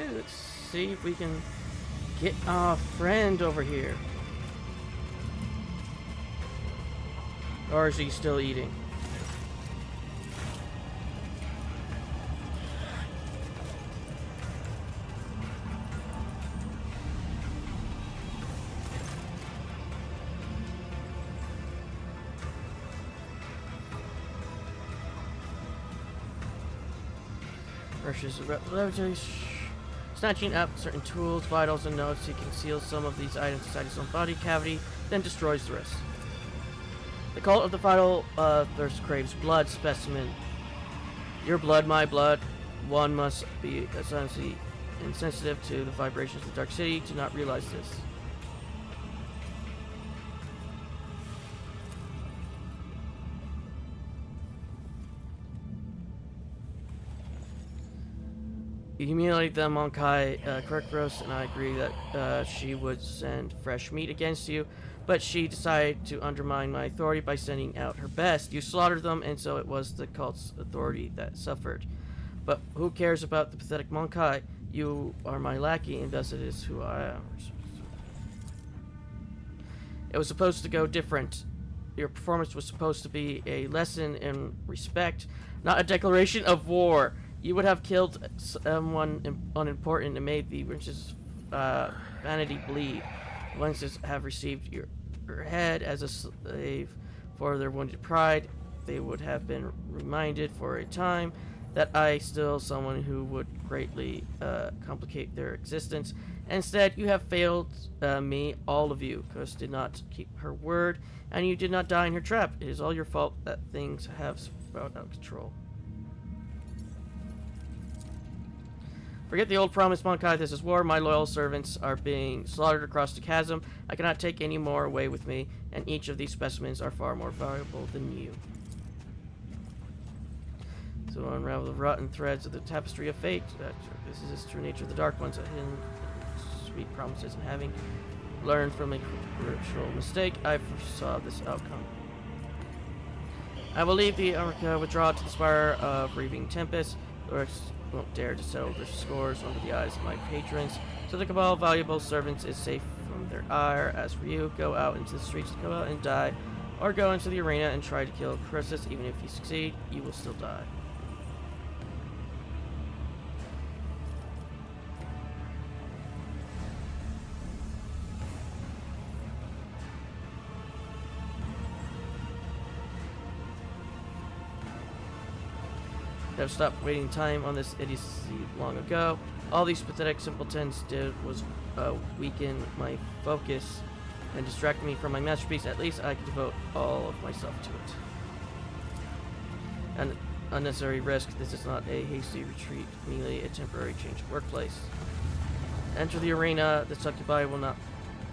Alright, let's see if we can get our friend over here. Or is he still eating? Versus laboratory, snatching up certain tools, vitals, and notes. He conceals some of these items inside his own body cavity, then destroys the rest. The cult of the vital thirst craves blood specimen. Your blood, my blood. One must be essentially insensitive to the vibrations of the Dark City to not realize this. You humiliate them, Monkai. Kirkros and I agree that she would send fresh meat against you, but she decided to undermine my authority by sending out her best. You slaughtered them, and so it was the cult's authority that suffered. But who cares about the pathetic Monkai? You are my lackey, and thus it is who I am. It was supposed to go different. Your performance was supposed to be a lesson in respect, not a declaration of war. You would have killed someone unimportant and made the Witch's vanity bleed. Once have received your head as a slave for their wounded pride, they would have been reminded for a time that I still someone who would greatly complicate their existence. Instead, you have failed me, all of you. Kos did not keep her word, and you did not die in her trap. It is all your fault that things have spiraled out of control. Forget the old promise, Monkai. This is war. My loyal servants are being slaughtered across the chasm. I cannot take any more away with me, and each of these specimens are far more valuable than you. So unravel the rotten threads of the tapestry of fate. This is the true nature of the Dark Ones, a hidden sweet promises, and having learned from a crucial mistake, I foresaw this outcome. I will leave the Arca withdraw to the spire of Reaving Tempest. The Orcs won't dare to settle their scores under the eyes of my patrons, so the Cabal valuable servants is safe from their ire. As for you, go out into the streets of Cabal and die, or go into the arena and try to kill Croesus. Even if you succeed, you will still die. Have stopped waiting time on this idiocy long ago. All these pathetic simpletons did was weaken my focus and distract me from my masterpiece. At least I could devote all of myself to it. An unnecessary risk. This is not a hasty retreat, merely a temporary change of workplace. Enter the arena. The succubi will not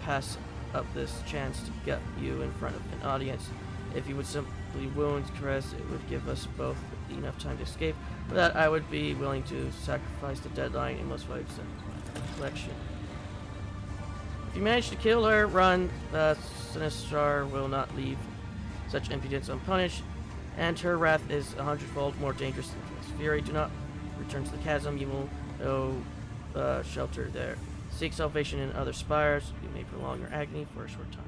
pass up this chance to get you in front of an audience. If you would simply wound Cress, it would give us both enough time to escape. For that, I would be willing to sacrifice the deadline in most valuable collection. If you manage to kill her, run. The Sinistrar will not leave such impudence unpunished, and her wrath is 100-fold more dangerous than his fury. Do not return to the chasm. You will know shelter there. Seek salvation in other spires. You may prolong your agony for a short time.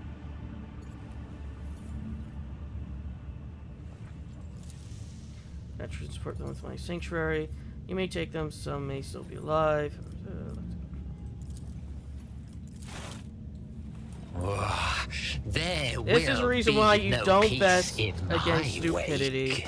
I transport them with my sanctuary. You may take them, some may still be alive. This is the reason why you don't bet against stupidity.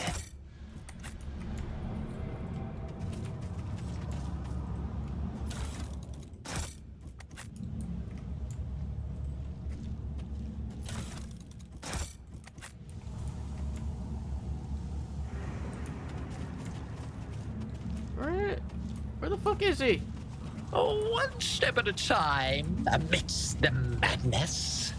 Where the fuck is he? Oh, one step at a time, amidst the madness.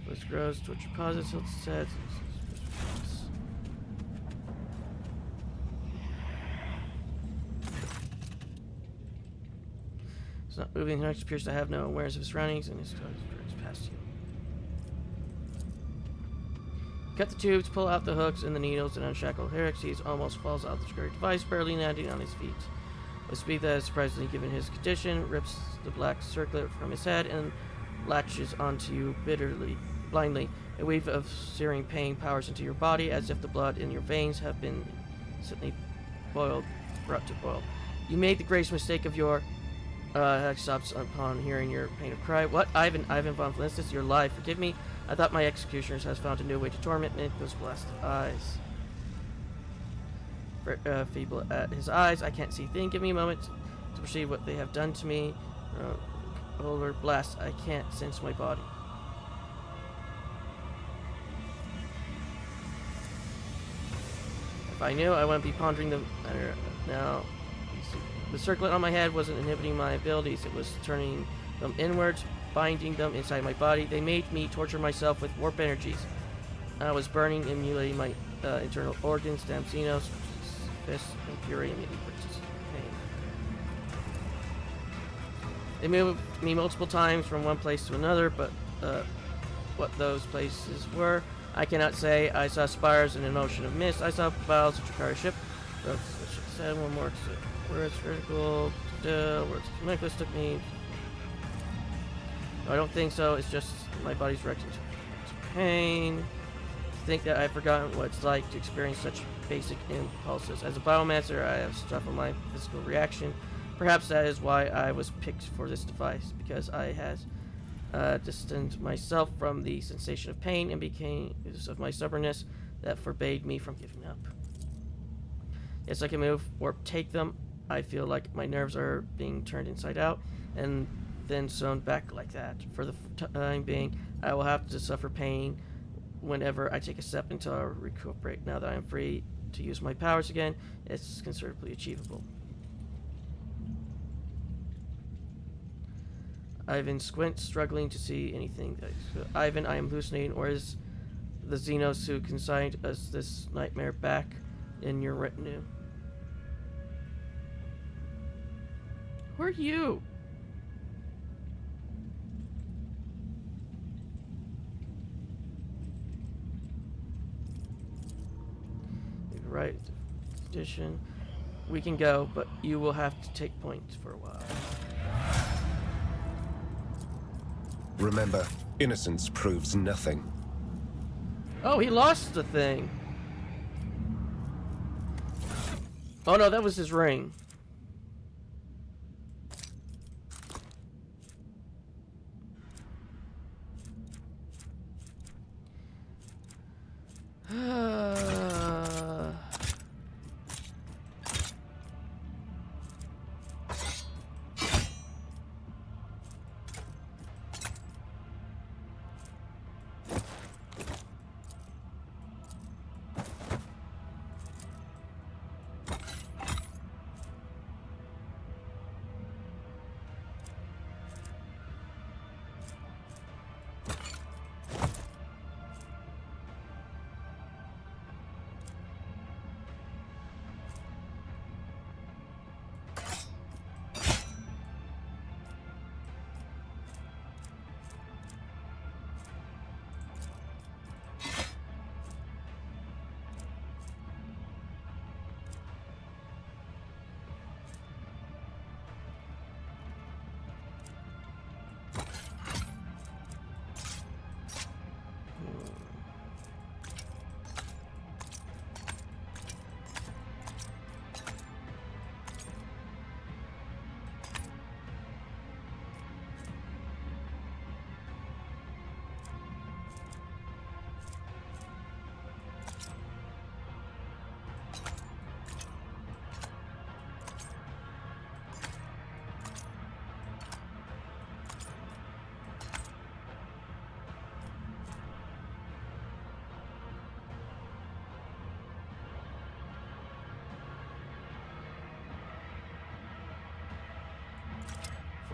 Voice grows, torture pauses, tilt sets. He's not moving. He appears to have no awareness of his surroundings, and his directs past you. Cut the tubes, pull out the hooks and the needles, and unshackle Herrick. He almost falls out of the security device, barely landing on his feet. With speed that is surprisingly given his condition, rips the black circlet from his head and latches onto you blindly. A wave of searing pain powers into your body as if the blood in your veins have been suddenly brought to boil. You made the greatest mistake of your... Heck stops upon hearing your plaintive cry. What? Ivan von Flintstis, you're alive. Forgive me. I thought my executioners has found a new way to torment me. Those blasted eyes. Feeble at his eyes. I can't see a thing. Give me a moment to perceive what they have done to me. Older blast. I can't sense my body. If I knew, I wouldn't be pondering them. Now, the circlet on my head wasn't inhibiting my abilities. It was turning them inwards, binding them inside my body. They made me torture myself with warp energies. I was burning and mutilating my internal organs. Damn Xenos, fists, and fury immediately purchased pain. They moved me multiple times from one place to another, but what those places were, I cannot say. I saw spires in an ocean of mist. I saw valves of Chikara ship. Said one more. Where it's vertical, where it's necklace took me. No, I don't think so. It's just my body's reacting to pain. To think that I've forgotten what it's like to experience such basic impulses. As a biomancer, I have stifled my physical reaction. Perhaps that is why I was picked for this device, because I had distanced myself from the sensation of pain and became because of my stubbornness that forbade me from giving up. Yes, I can move or take them. I feel like my nerves are being turned inside out and then sewn back like that. For the time being, I will have to suffer pain whenever I take a step until I recuperate. Now that I am free to use my powers again, it's considerably achievable. Ivan squints, struggling to see anything. Ivan, I am hallucinating, or is the Xenos who consigned us this nightmare back in your retinue? Who are you? Right. Edition. We can go, but you will have to take points for a while. Remember, innocence proves nothing. Oh, he lost the thing. Oh no, that was his ring.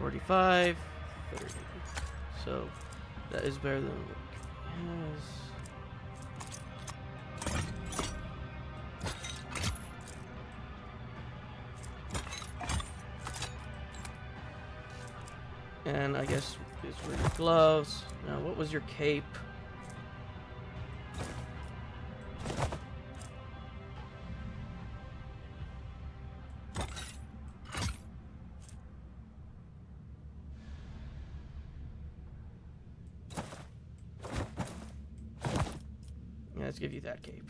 $45, 30. So that is better than yes. And I guess these were your gloves. Now, what was your cape? Yeah, let's give you that cape.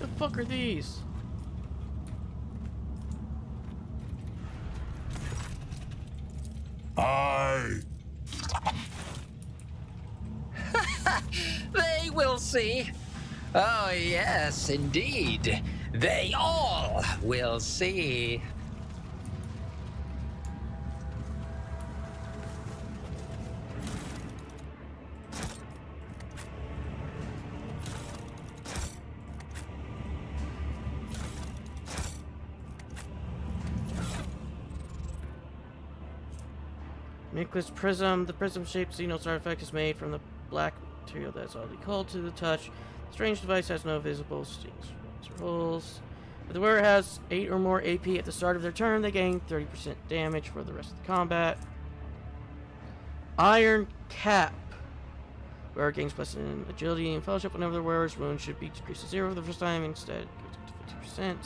The fuck are these? They will see. Oh, yes, indeed. They all will see. Nicholas Prism. The prism-shaped Xenos artifact is made from the black material that is oddly cold to the touch. The strange device has no visible stings or holes. If the wearer has 8 or more AP at the start of their turn, they gain 30% damage for the rest of the combat. Iron Cap. Wearer gains plus in agility and fellowship whenever the wearer's wound should be decreased to 0 for the first time. Instead, it goes up to 50%.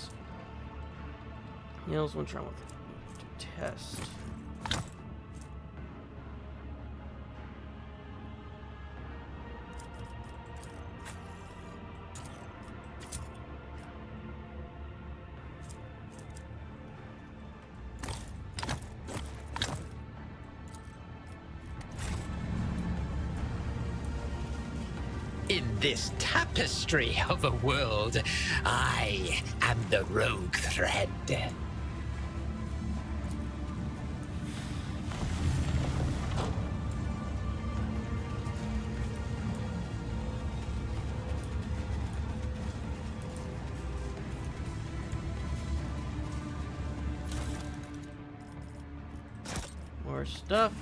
Heals one trauma with test. In this tapestry of a world, I am the rogue thread. More stuff.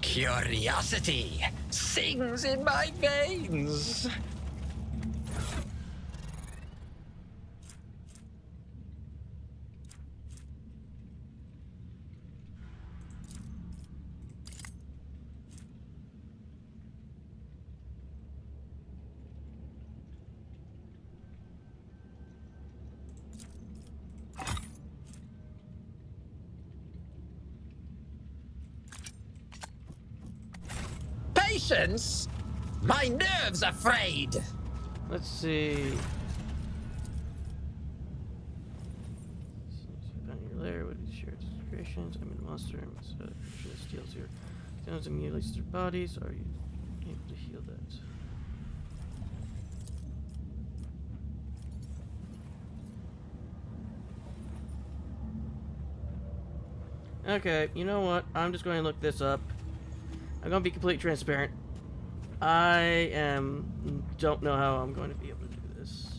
Curiosity sings in my veins. Patience? My nerves are frayed. Let's see. Found your lair with shared creations. I'm a monster. I'm sure it steals your stones and mutilates their bodies. Are you able to heal that? Okay, you know what? I'm just going to look this up. I'm going to be completely transparent. Don't know how I'm going to be able to do this.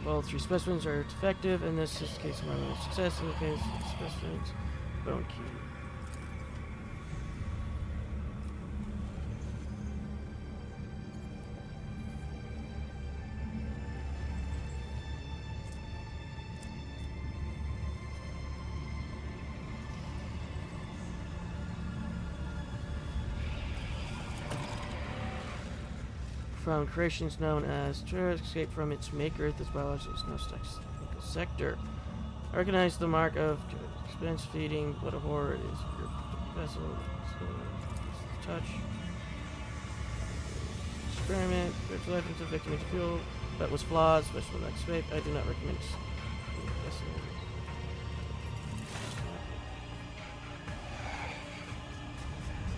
All 3 specimens are defective, and this is the case of my success. In the case of specimens, bone key. from creations known as Terror escape from its maker. This biological is no technical sector. I recognize the mark of expense feeding. What a horror it is. Your vessel touch. Experiment. There's life into victim into fuel. That was flawed. Special next fate. I do not recommend.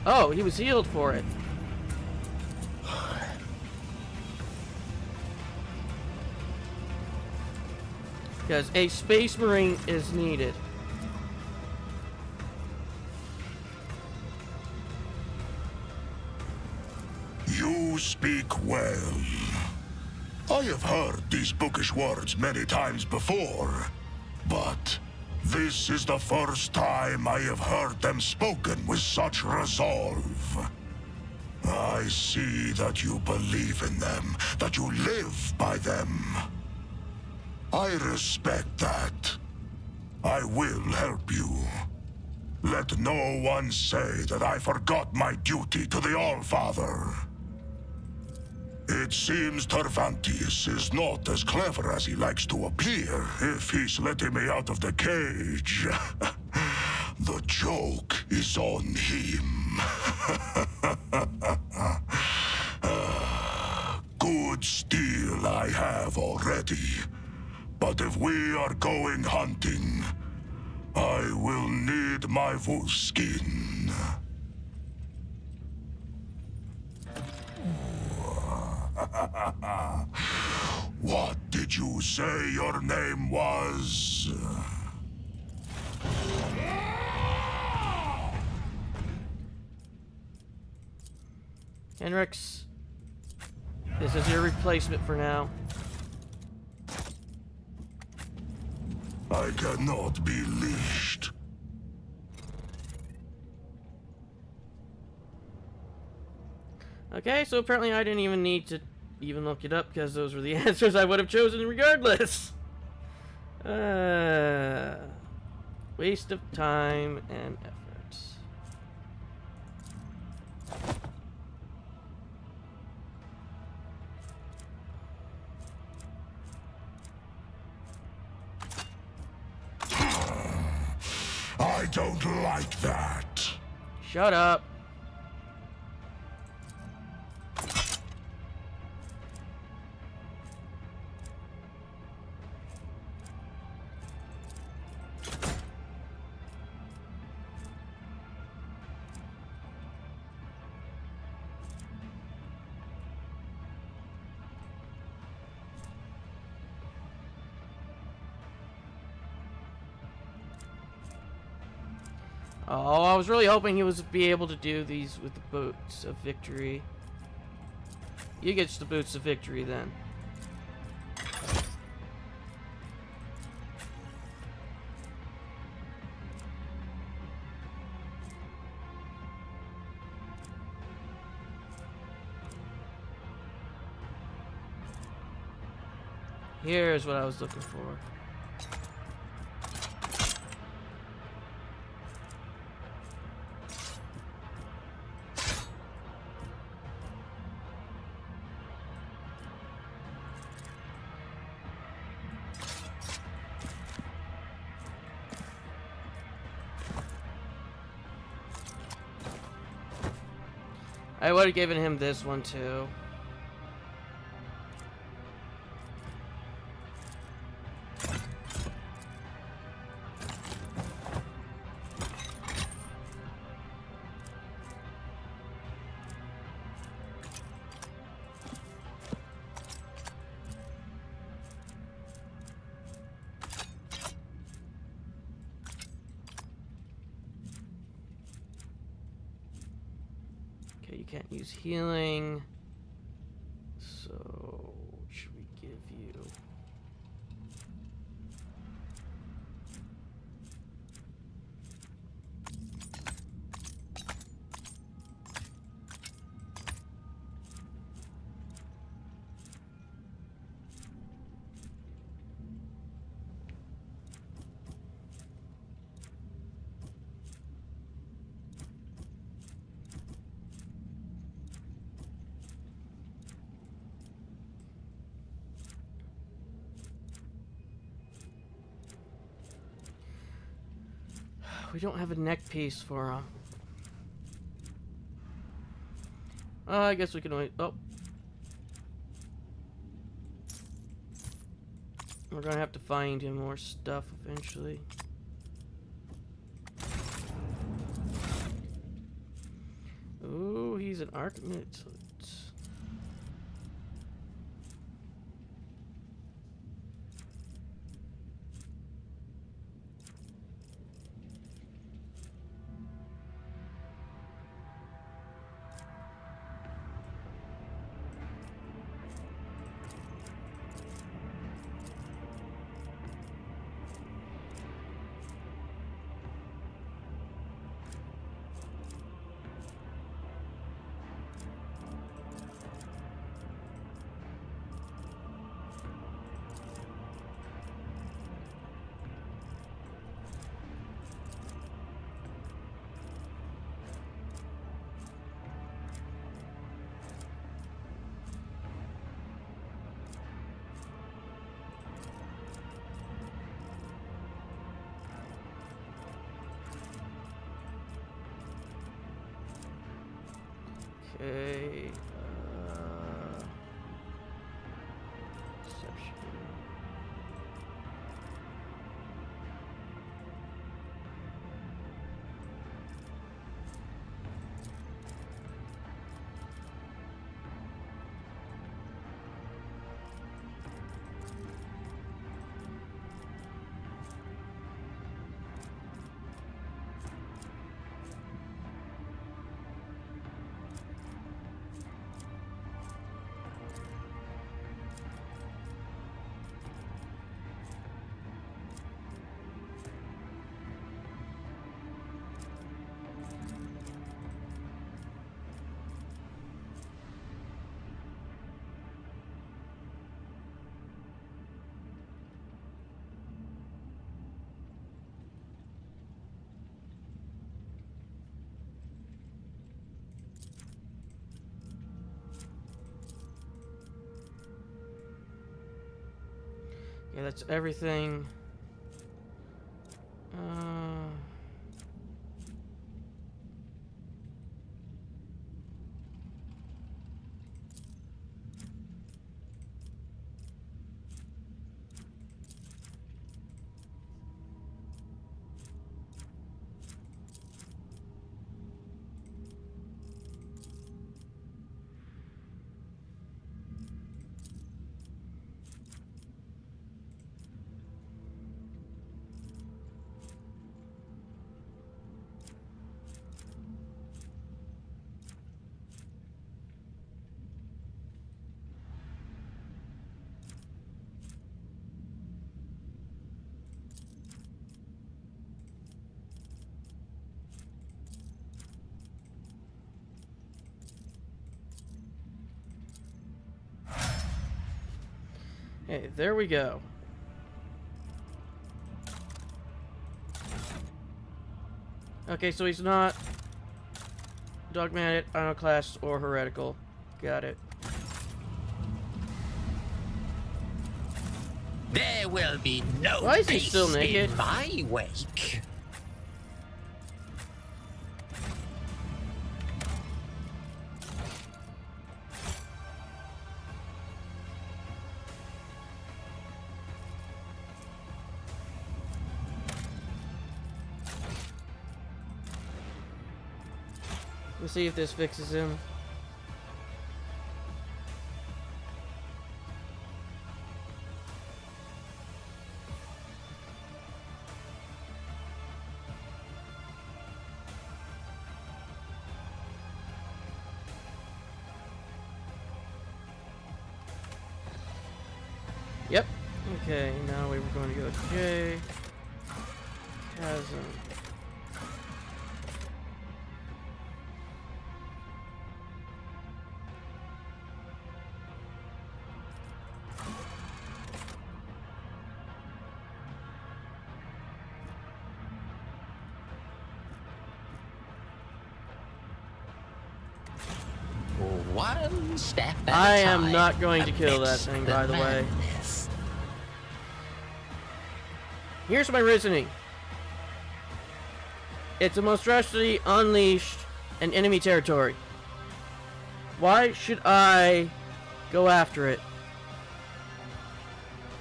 Oh, he was healed for it. Because a space marine is needed. You speak well. I have heard these bookish words many times before, but this is the first time I have heard them spoken with such resolve. I see that you believe in them, that you live by them. I respect that. I will help you. Let no one say that I forgot my duty to the Allfather. It seems Tervantius is not as clever as he likes to appear if he's letting me out of the cage. The joke is on him. Good steel I have already. But if we are going hunting, I will need my wolf skin. What did you say your name was? Henrix, this is your replacement for now. I cannot be leashed. Okay, so apparently I didn't even need to look it up because those were the answers I would have chosen regardless. Waste of time and effort. I don't like that. Shut up. Oh, I was really hoping he was be able to do these with the boots of victory. You get the boots of victory then. Here's what I was looking for. I would have given him this one too. Okay, you can't use healing. So, what should we give you? We don't have a neck piece for him. I guess we can wait. Oh. We're gonna have to find him more stuff eventually. Ooh, he's an archimate. Okay. Perception. Yeah, that's everything. Hey, there we go. Okay, so he's not dogmatic, iconoclast, or heretical. Got it. There will be no Why is he peace still naked? in my wake. Let's see if this fixes him. Yep. Okay, now we were going to go J. Chasm. One step at I a am time not going to kill that amidst thing, by the way. madness. Here's my reasoning. It's a monstrosity unleashed in enemy territory. Why should I go after it?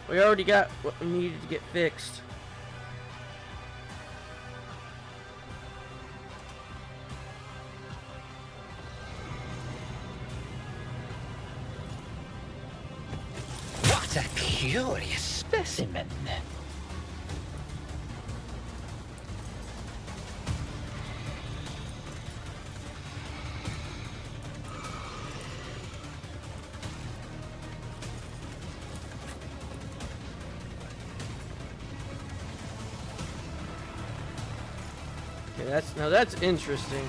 We already got what we needed to get fixed. What a curious specimen. Okay, that's interesting.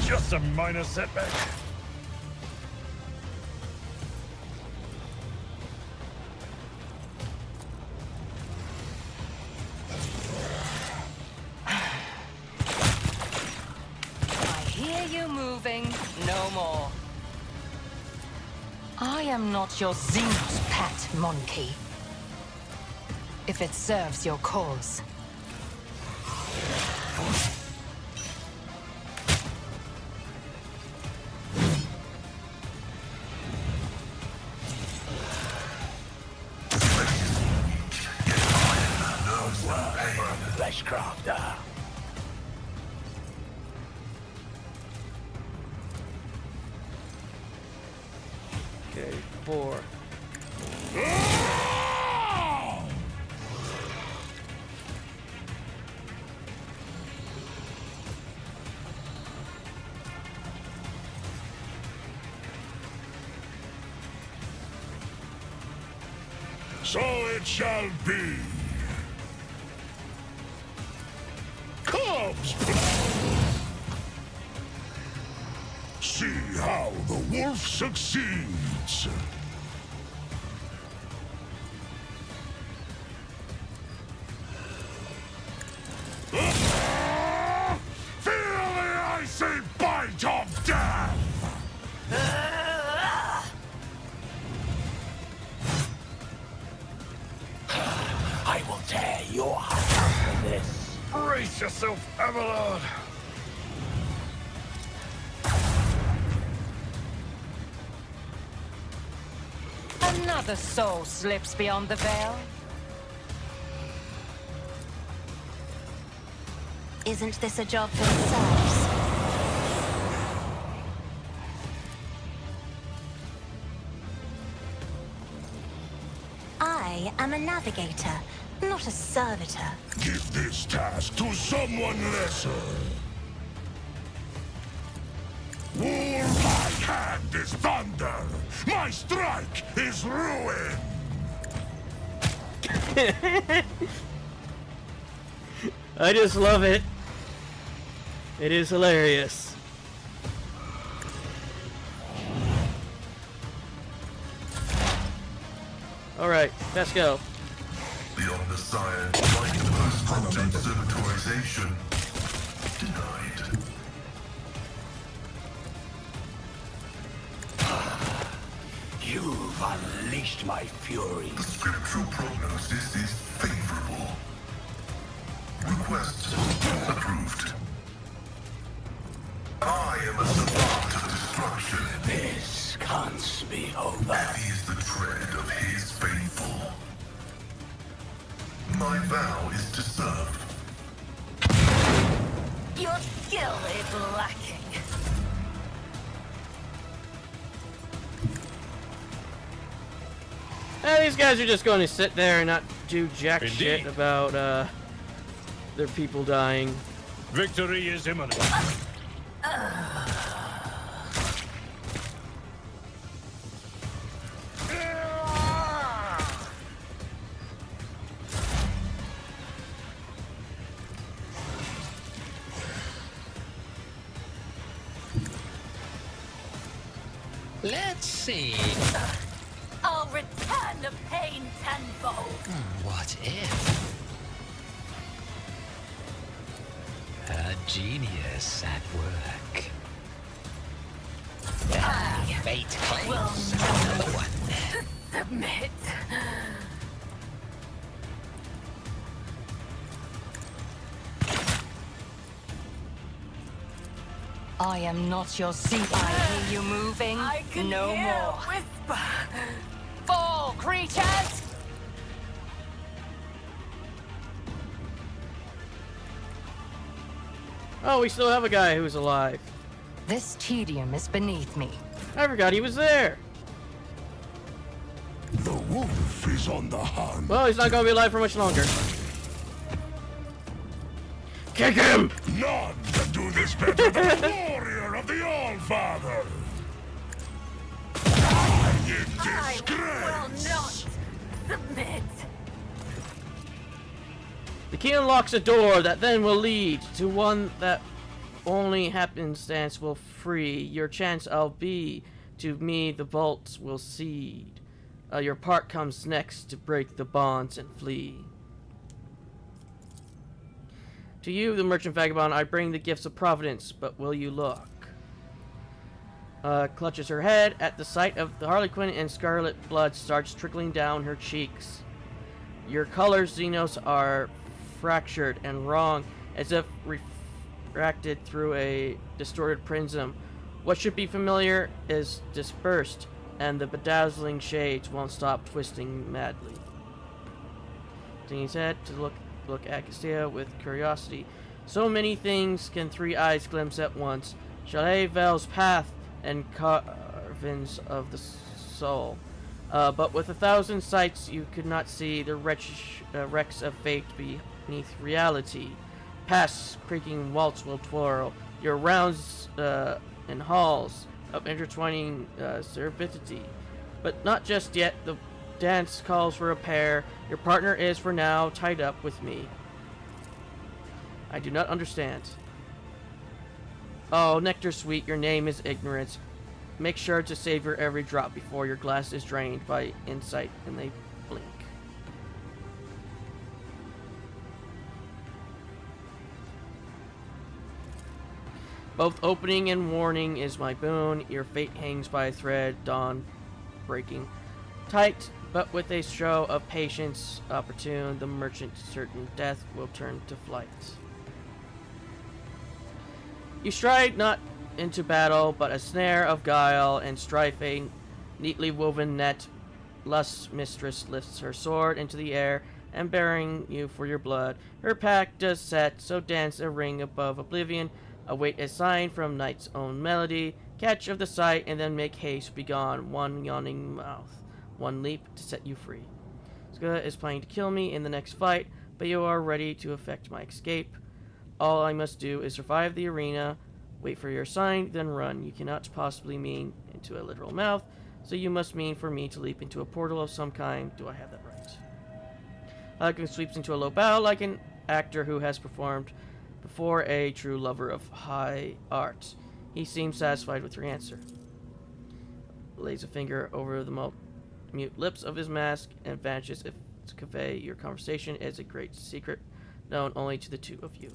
Just a minor setback. I hear you moving. No more. I am not your Xenos pet, monkey. If it serves your cause. Fleshcrafter. Okay, 4. So it shall be. Cubs! See how the wolf succeeds. Feel the icy bite of death! I will tear your heart out for this. Brace yourself, Abelard. Another soul slips beyond the veil. Isn't this a job for themselves? I am a navigator, not a servitor. Give this task to someone lesser. My hand is thunder. My strike is ruin. I just love it. It is hilarious. Alright, let's go. Beyond the science, like the post-quantum servitorization, denied. You've unleashed my fury. The scriptural prognosis is favorable. Request approved. I am a savant of destruction. This can't be over. Heavy is the tread of his faithful. My vow is to serve. Your skill is lacking. These guys are just going to sit there and not do jack Indeed. shit about their people dying. Victory is imminent. scene. I'll return the pain tenfold. What if? A genius at work. Fate claims another one. Submit. I am not your seat. I hear you moving. I can no hear more. Whisper. Fall, creatures! Oh, we still have a guy who's alive. This tedium is beneath me. I forgot he was there. The wolf is on the hunt. Well, he's not gonna be alive for much longer. Kick him! None can do this better than the warrior of the All-Father. In disgrace. Not submit. The key unlocks a door that then will lead to one that only happenstance will free. Your chance I'll be. To me, the bolts will cede. Your part comes next to break the bonds and flee. To you, the merchant vagabond, I bring the gifts of providence, but will you look? Clutches her head at the sight of the Harlequin, and scarlet blood starts trickling down her cheeks. Your colors, Xenos, are fractured and wrong, as if refracted through a distorted prism. What should be familiar is dispersed, and the bedazzling shades won't stop twisting madly. Turning his head to look at Castillo with curiosity. So many things can three eyes glimpse at once. Chalet Vel's path and carvings of the soul. But with 1,000 sights you could not see the wrecks of fate beneath reality. Past creaking waltz will twirl. Your rounds and halls of intertwining servidity. But not just yet. The dance calls for a pair. Your partner is for now tied up with me. I do not understand. Oh, nectar sweet, your name is ignorance. Make sure to savor every drop before your glass is drained by insight, and they blink. Both opening and warning is my boon. Your fate hangs by a thread, dawn breaking. Tight, but with a show of patience opportune, the merchant's certain death will turn to flight. You stride not into battle, but a snare of guile and strife, a neatly woven net. Lust's mistress lifts her sword into the air, and bearing you for your blood, her pact does set, so dance a ring above oblivion, await a sign from night's own melody, catch of the sight, and then make haste, begone, one yawning mouth, one leap to set you free. Ska is planning to kill me in the next fight, but you are ready to effect my escape. All I must do is survive the arena, wait for your sign, then run. You cannot possibly mean into a literal mouth, so you must mean for me to leap into a portal of some kind. Do I have that right? Harlequin sweeps into a low bow like an actor who has performed before, a true lover of high art. He seems satisfied with your answer. Lays a finger over the mute lips of his mask and vanishes if to convey your conversation is a great secret known only to the two of you.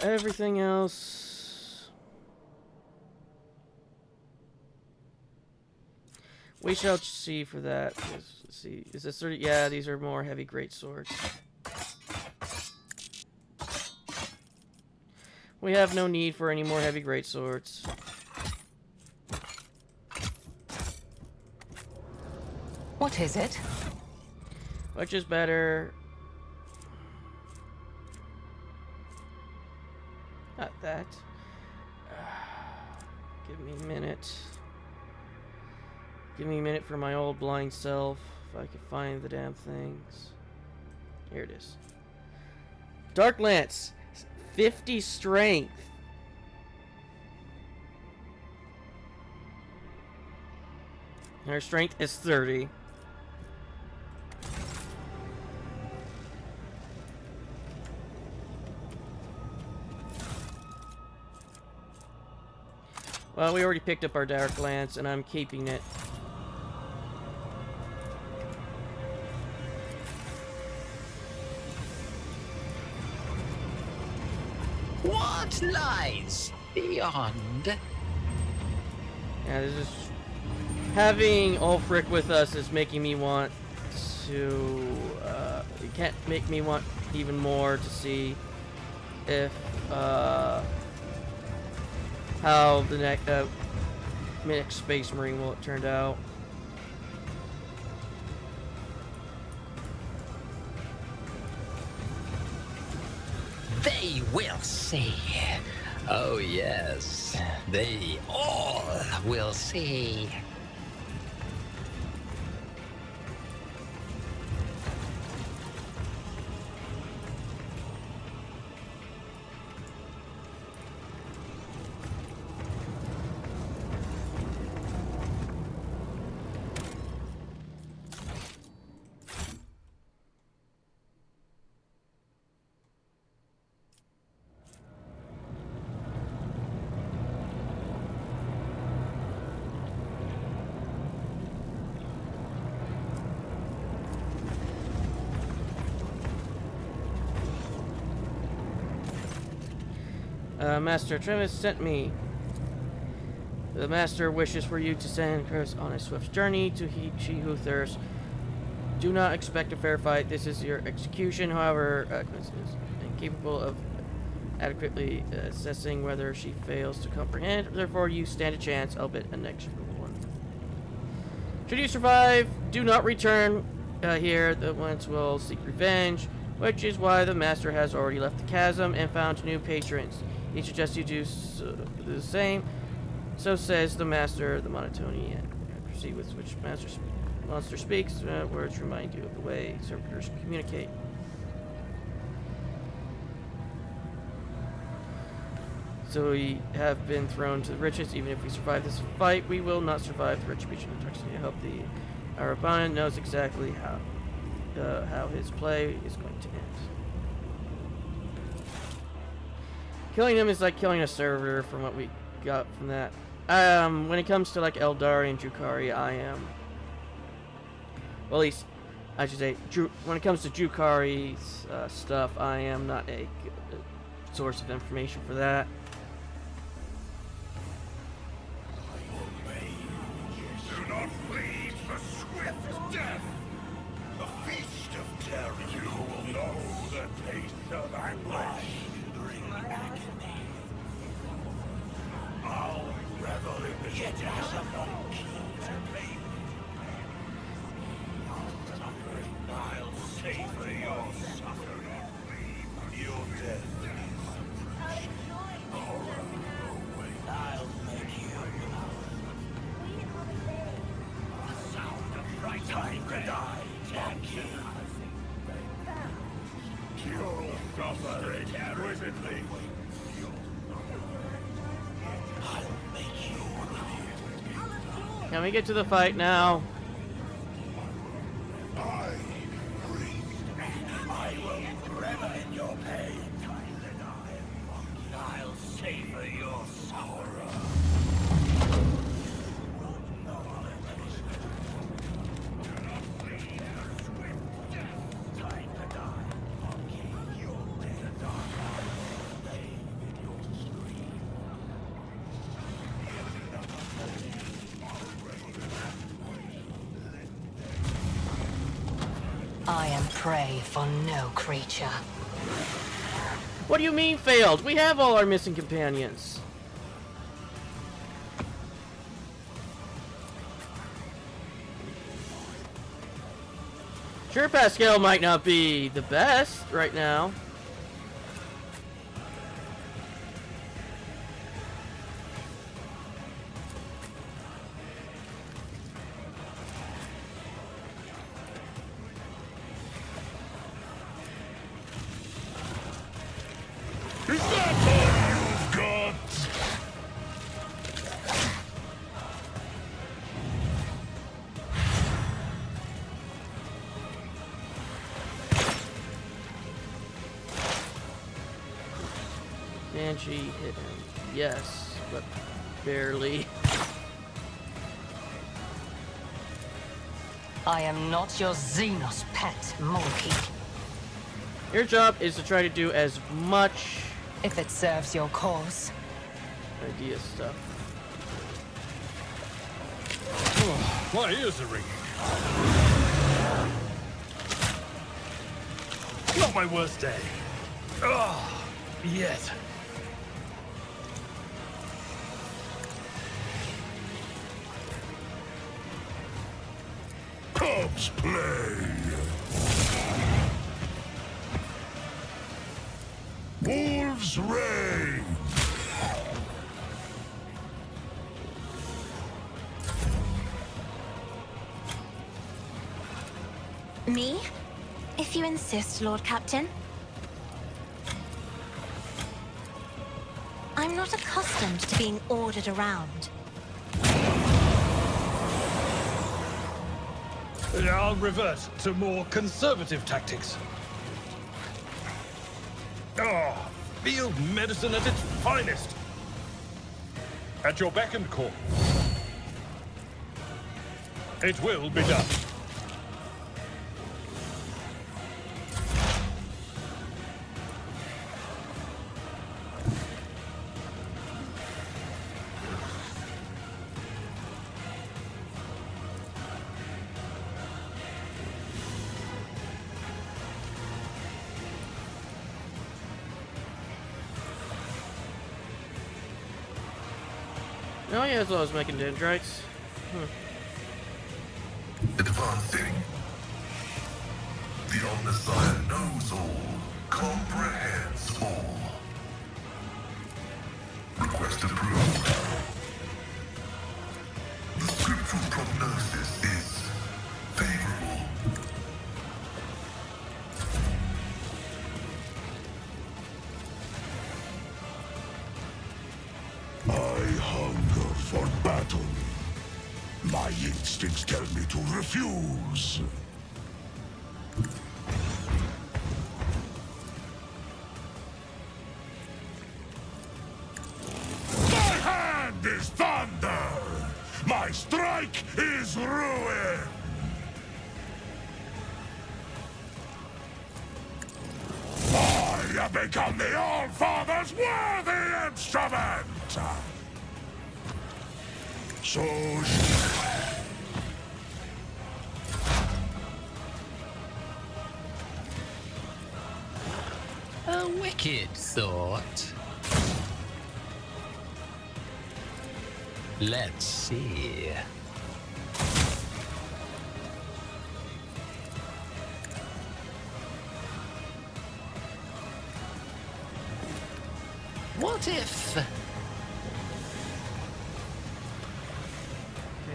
Everything else we shall see for that. Let's see. Is this 30? Yeah, these are more heavy great swords. We have no need for any more heavy great swords. What is it? Which is better? Not that. Give me a minute. Give me a minute for my old blind self, if I can find the damn things. Here it is. Dark Lance, 50 strength. Her strength is 30. Well, we already picked up our Dark Lance, and I'm keeping it. What lies beyond? Yeah, this is... Having Ulfric with us is making me want to... it can't make me want even more to see if, how the next Space Marine will turn out. They will see. Oh yes, they all will see. Master Trevis sent me. The Master wishes for you to send Chris on a swift journey to She Who Thirsts. Do not expect a fair fight. This is your execution. However, Chris is incapable of adequately assessing whether she fails to comprehend. Therefore, you stand a chance, albeit a negligible one. Should you survive, do not return here. The ones will seek revenge, which is why the Master has already left the chasm and found new patrons. He suggests you do the same. So says the Master. The monotony and accuracy with which monster speaks. Words remind you of the way servitors communicate. So we have been thrown to the riches. Even if we survive this fight, we will not survive the retribution and toxicity. I hope our opponent knows exactly how his play is going to end. Killing him is like killing a servitor, from what we got from that. When it comes to like Eldari and Drukhari, I am... Well, at least, I should say, when it comes to Drukhari's stuff, I am not a good source of information for that. Do not plead for swift death. The feast of terror. You will know the taste of anguish. I'll revel in the shadows of monkey to me. I'll savor your suffering. Your death is horror awaits. I'll make you the sound of fright. Time to die, Jackie. You'll suffer exquisitely. Can we get to the fight now? I will revel in your pain. I'll savor your sorrow. Time to die. You'll never die. I am prey for no creature. What do you mean failed? We have all our missing companions. Sure, Pascal might not be the best right now. Is that all you've got? Can she hit him? Yes, but Barely. I am not your Xenos pet, monkey. Your job is to try to do as much If it serves your cause. idea stuff. My ears are ringing. Not my worst day. Oh, yet. Cubs play. Wolves reign. Me? If you insist, Lord Captain. I'm not accustomed to being ordered around. I'll revert to more conservative tactics. Oh, field medicine at its finest. At your beck and call. It will be done. Oh yeah, as well as making dendrites. Advancing. The Omnissiah knows all, comprehends all. Request approved. The scriptural prognosis is favorable. I hunger for battle. My instincts tell me to refuse. My hand is thunder! My strike is ruin! I have become the All-Father's worthy instrument! So... A wicked thought. Let's see. What if... Okay,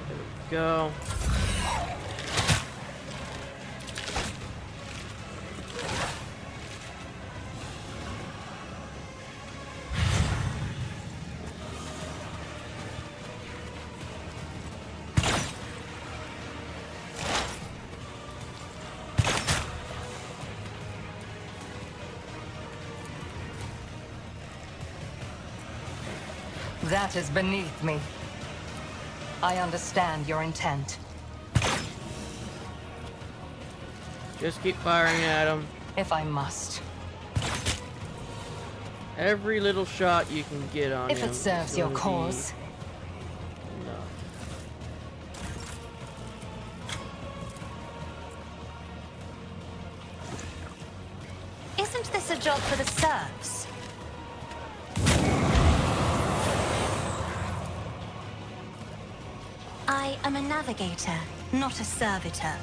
there we go. That is beneath me. I understand your intent. Just keep firing at him. If I must. Every little shot you can get on If him it serves is your gonna be cause. enough. Isn't this a job for the serfs? I am a navigator, not a servitor.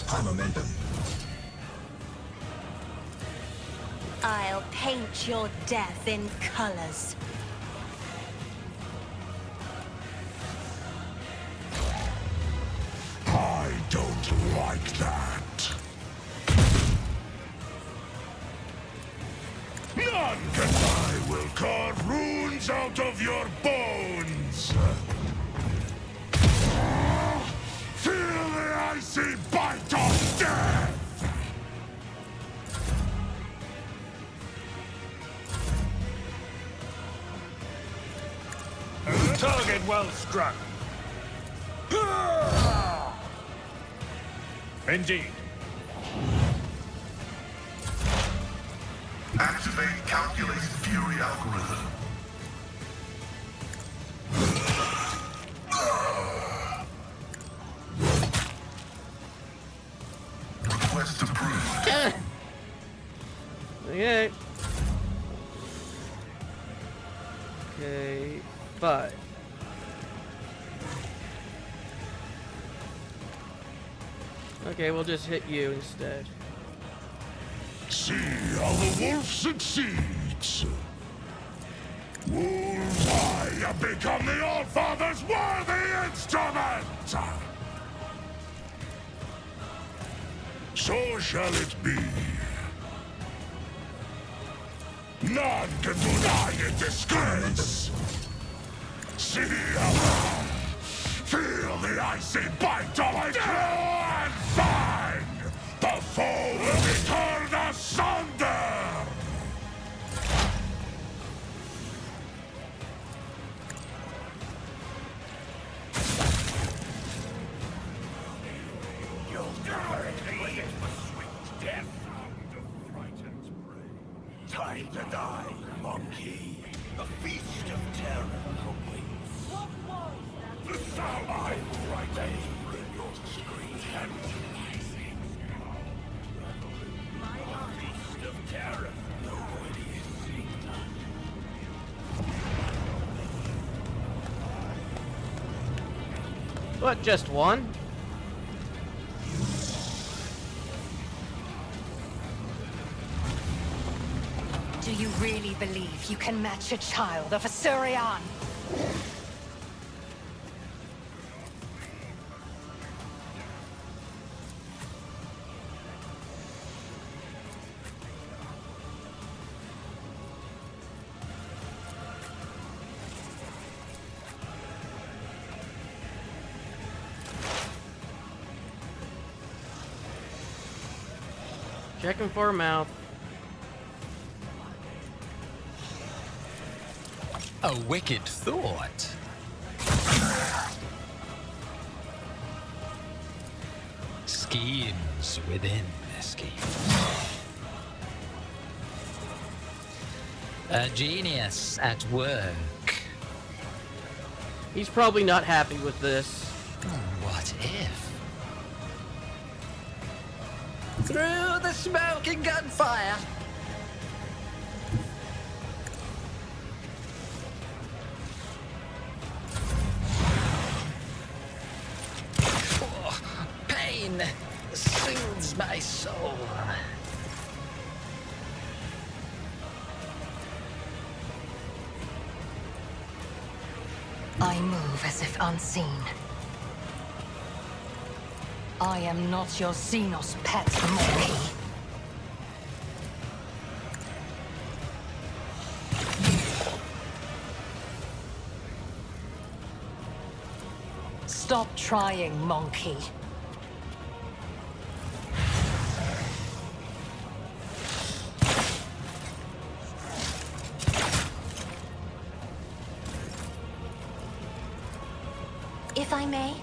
High momentum. I'll paint your death in colors. I don't like that. None can I will carve runes out of your bones. Feel the Target well struck. Indeed. Activate calculated fury algorithm. Request approved. Okay. Okay, 5. Okay, we'll just hit you instead. See how the wolf succeeds. Wolves, I have become the All-Father's worthy instrument! So shall it be. None can deny in disgrace. See how feel the icy bite of my claw and fang! The foe will be torn asunder! Time to die, monkey. The feast of terror awaits. The sound I frighten in your scream tantalizing. The feast of terror. Nobody is seen. What, just one? Do you really believe you can match a child of a Surian? Checking for a mouth. A wicked thought. Schemes within schemes. A genius at work. He's probably not happy with this. What if? Through the smoke and gunfire. Oh, pain soothes my soul. I move as if unseen. I am not your Xenos pet, monkey. Stop trying, monkey. If I may.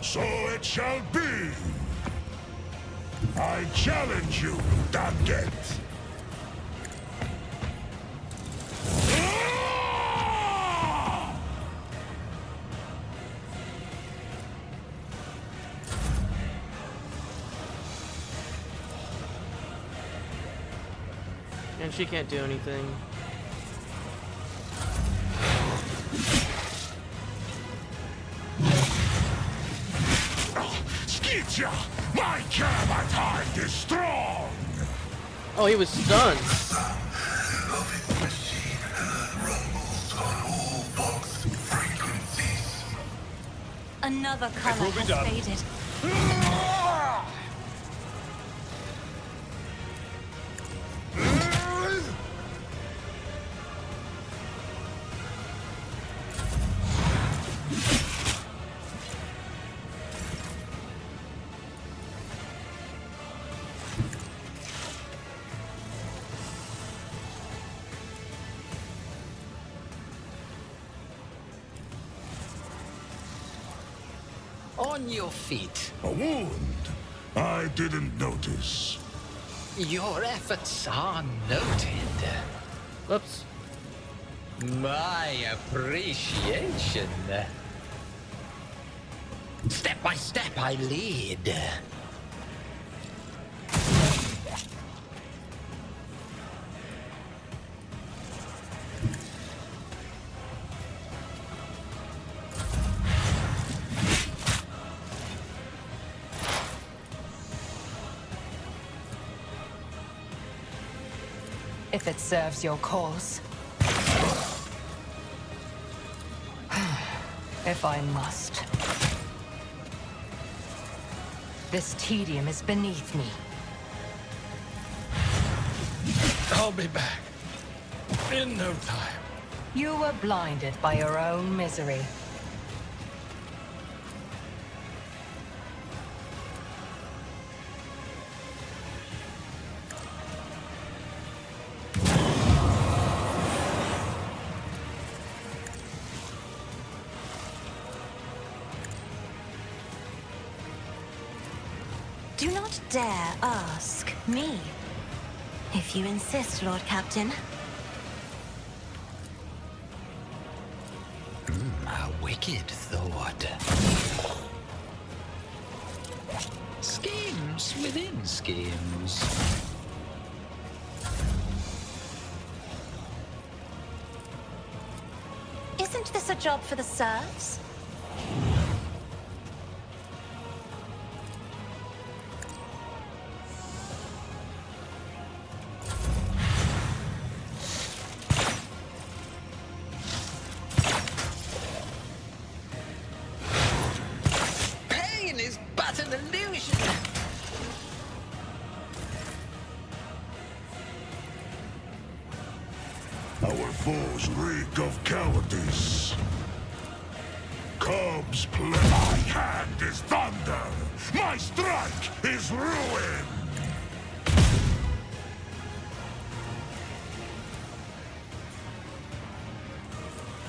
So it shall be. I challenge you, Damget. And she can't do anything. Skitya! My Carabatide is strong! Oh, he was stunned. Loving machine rumbles on all Vox frequencies. Another color will be has done. faded. on your feet. A wound? I didn't notice. Your efforts are noted. Whoops. My appreciation. Step by step I lead. If it serves your cause. If I must. This tedium is beneath me. I'll be back. In no time. You were blinded by your own misery. Do not dare ask me. If you insist, Lord Captain. A wicked thought. Schemes within schemes. Isn't this a job for the serfs? Pain is but an illusion. Our foes reek of cowardice. Cubs play. My hand is thunder. My strike is ruin.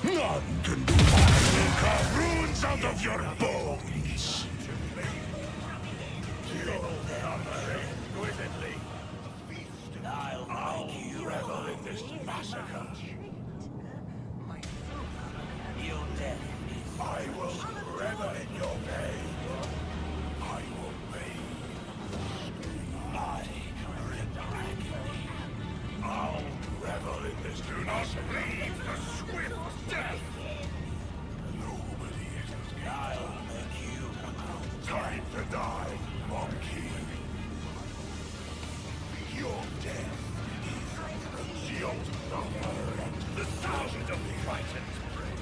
None can do that. Carve runes out of your bones. I'll make you revel in this massacre. Your death is... I will revel in your pain. I will pay. I I'll revel in this. Do not leave the swift death. Nobody is. I'll make you. Time to die, monkey. Your death is the ultimate and the thousand of the frightened prey.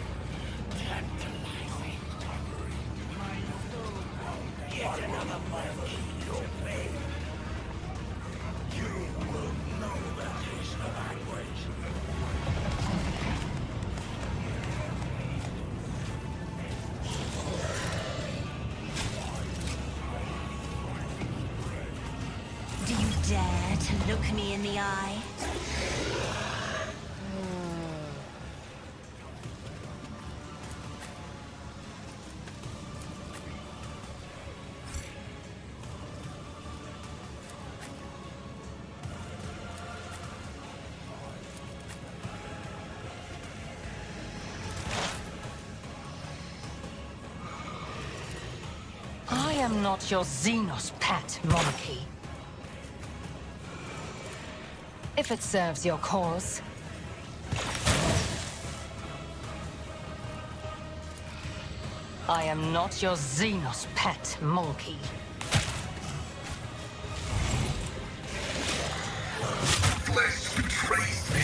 Tantalizing suffering. Yet another monkey in your pain. You will know the taste of anguish. Do you dare to look me in the eye? I am not your Xenos pet, monkey. If it serves your cause. I am not your Xenos pet, monkey. Flesh betrays me.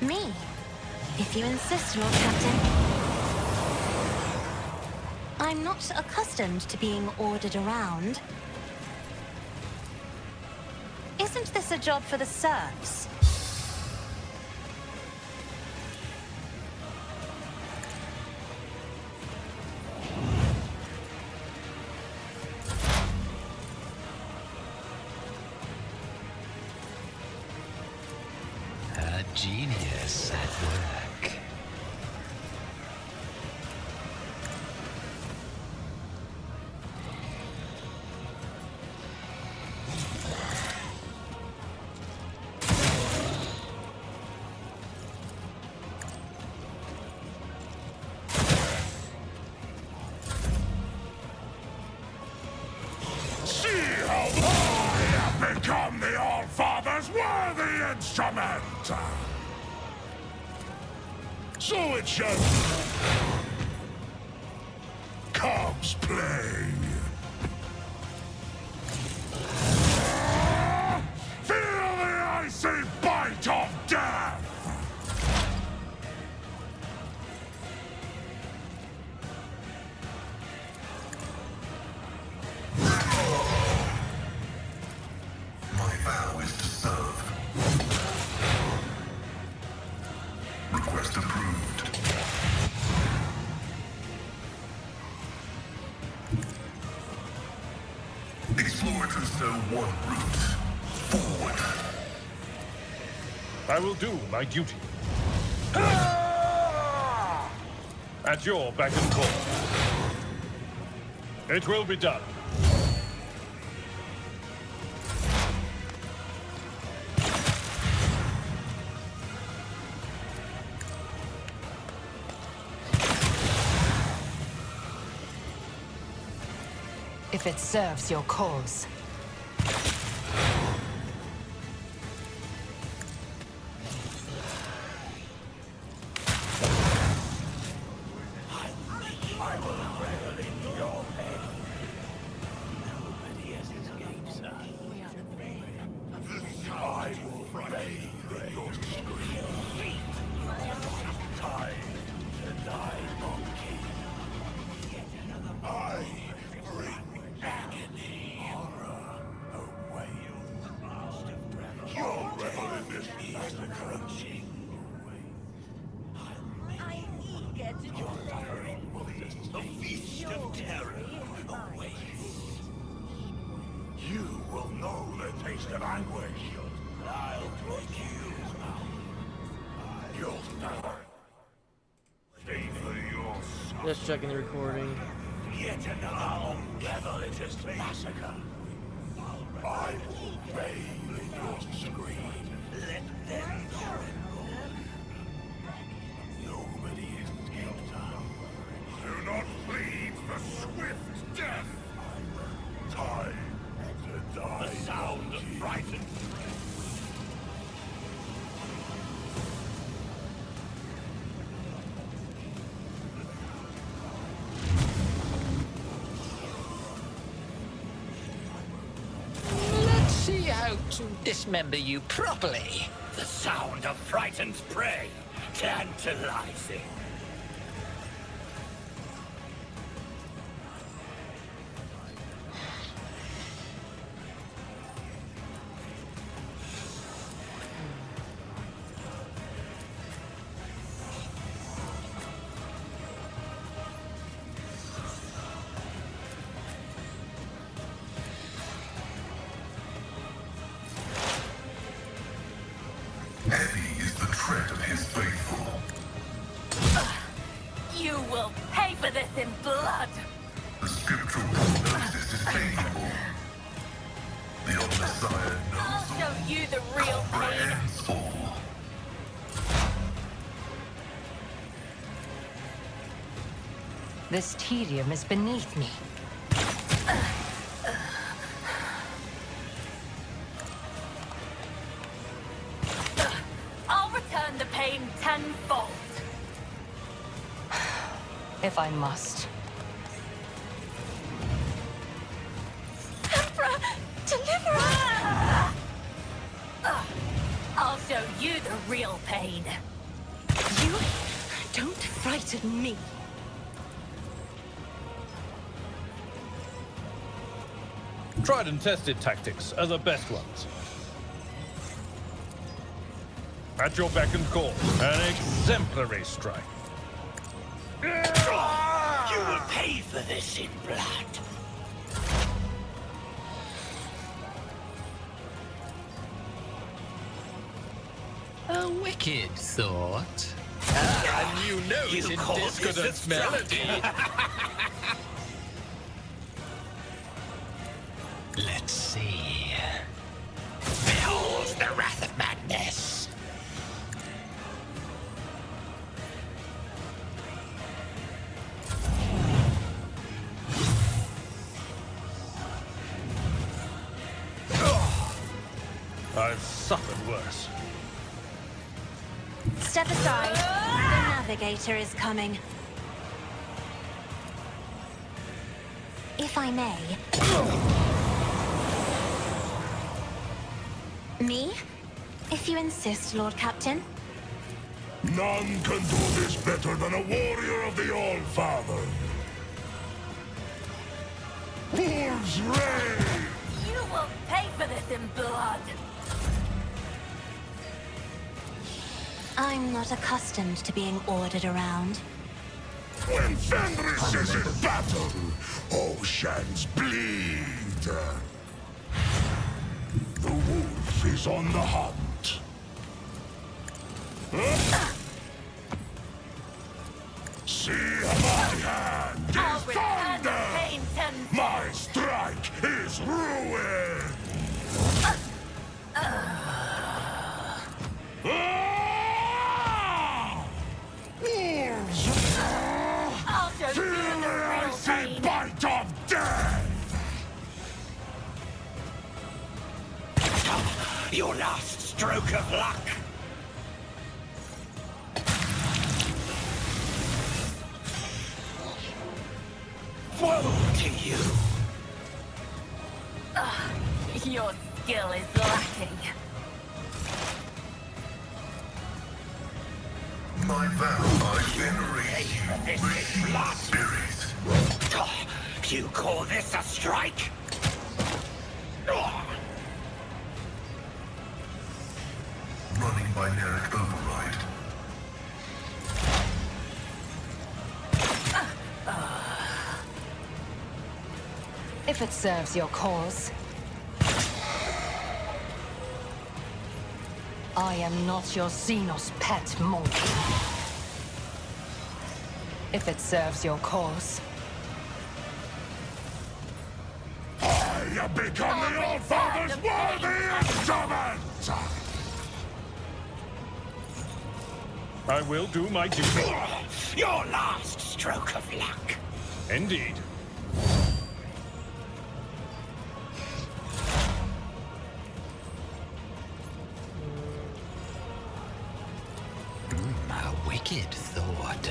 Me? If you insist, Lord Captain. I'm not accustomed to being ordered around. Isn't this a job for the serfs? genius at work. See how I have become the All-Father's worthy instrument! So it shall be. Cubs play. Feel the icy bite of death! My vow is to serve. Request approved. Explorers know one route. Forward. I will do my duty. At your beck and call. It will be done. If it serves your cause. You will know the taste of anguish. I'll break you. You'll never stay for your son. Just checking the recording. Yet another unrevelous massacre. I will bail in your scream. Let them tremble. Nobody escaped her. Do not plead for swift death. Time to die. The sound of frightened. Let's see how to dismember you properly. The sound of frightened prey. Tantalizing. Heavy is the tread of his faithful. You will pay for this in blood! The scriptural prognosis is favorable. The Omnissiah I'll knows show all, you the real pain! comprehends all. This tedium is beneath me. I'll return the pain tenfold. If I must. Emperor, deliver us! I'll show you the real pain. You don't frighten me. Tried and tested tactics are the best ones. At your beck and call, an exemplary strike. You will pay for this in blood. A wicked thought. Ah, a new note in discordant melody. Let's see. Behold the wrath of madness. I've suffered worse. Step aside. The navigator is coming. If I may. Me? If you insist, Lord Captain. None can do this better than a warrior of the All-Father. Wolves reign! You will pay for this in blood. I'm not accustomed to being ordered around. When Fenris is in battle, oceans bleed. The wolf is on the hunt. See my hand is thunder! My strike is ruin! Wolves! Feel the icy bite of death! Your last stroke of luck. Woe to you. Your skill is lacking. My vow, I venerate This you, is blood. spirit. You call this a strike? Running binaric override. If it serves your cause. I am not your Xenos pet monkey. If it serves your cause. I have become the All-Father's worthy instrument! I will do my duty. Your last stroke of luck. Indeed. A wicked thought.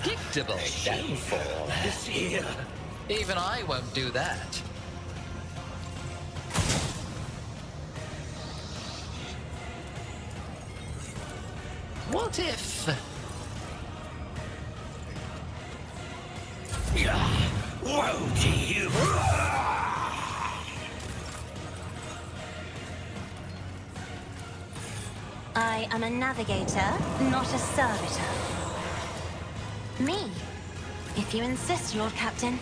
Predictable downfall is here. Even I won't do that. What if... Woe to you! I am a navigator, not a servitor. Me? If you insist, Lord Captain.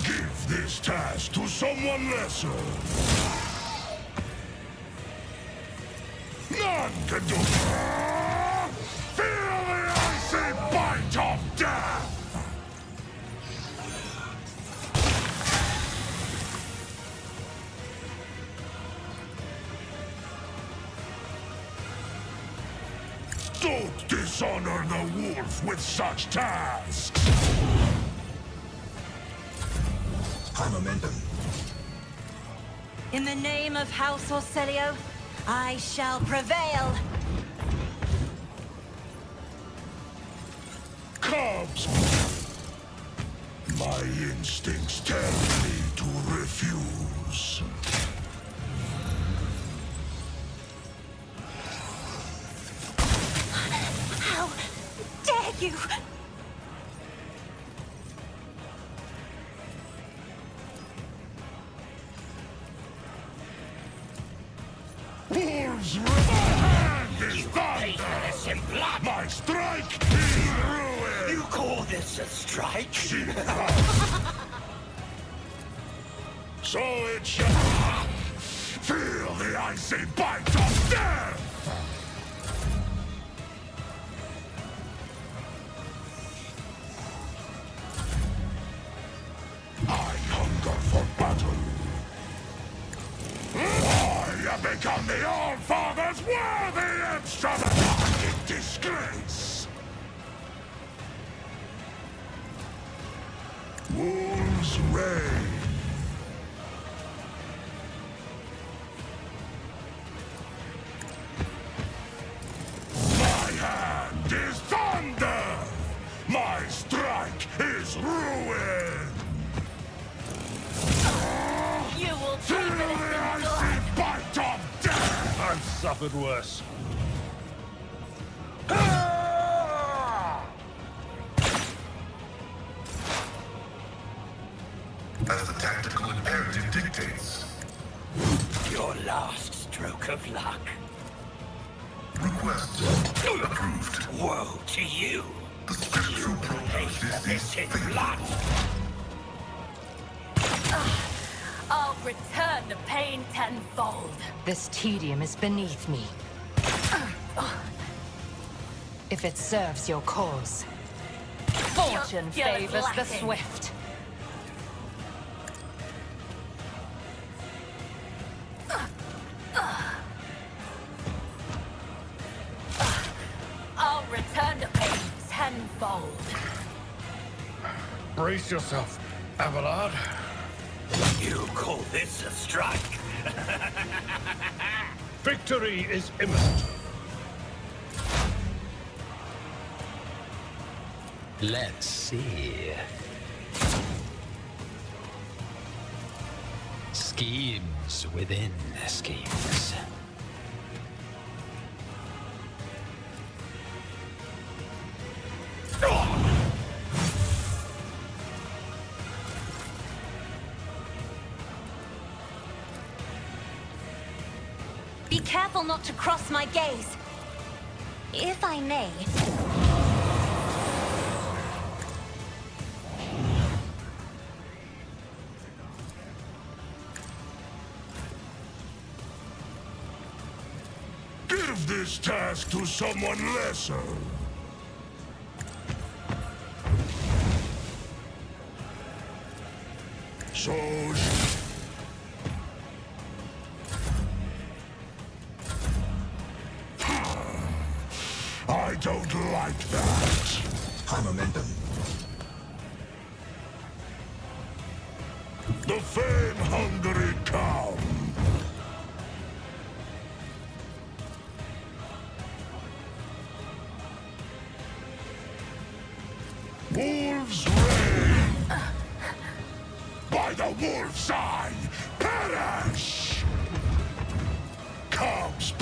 Give this task to someone lesser. None can do it. Feel the icy bite of death! Don't dishonor the wolf with such tasks! Momentum. In the name of House Orselio, I shall prevail. Cubs! My instincts tell me to refuse. How dare you! Wolves, my hand is thunder! My strike is ruin! You call this a strike? So it shall. Feel the icy bite of death! I hunger for battle. I have become the All-Father's worthy instrument in disgrace. Wolves reign. My hand is thunder. My strike is ruin. You will Feel keep it the in icy bite of death! I've suffered worse. As the tactical imperative dictates. Your last stroke of luck. Request approved. Woe to you. The spiritual prognosis is favored. Blood. I'll return the pain tenfold. This tedium is beneath me. If it serves your cause. Fortune You're favors the lacking. swift. I'll return the pain tenfold. Brace yourself, Abelard. You call this a strike? Victory is imminent. Let's see. Schemes within schemes. Be careful not to cross my gaze. If I may. Give this task to someone lesser. So... I don't like that. High momentum. The fame-hungry cow. Wolves reign! By the wolf's eye, perish! Cubs!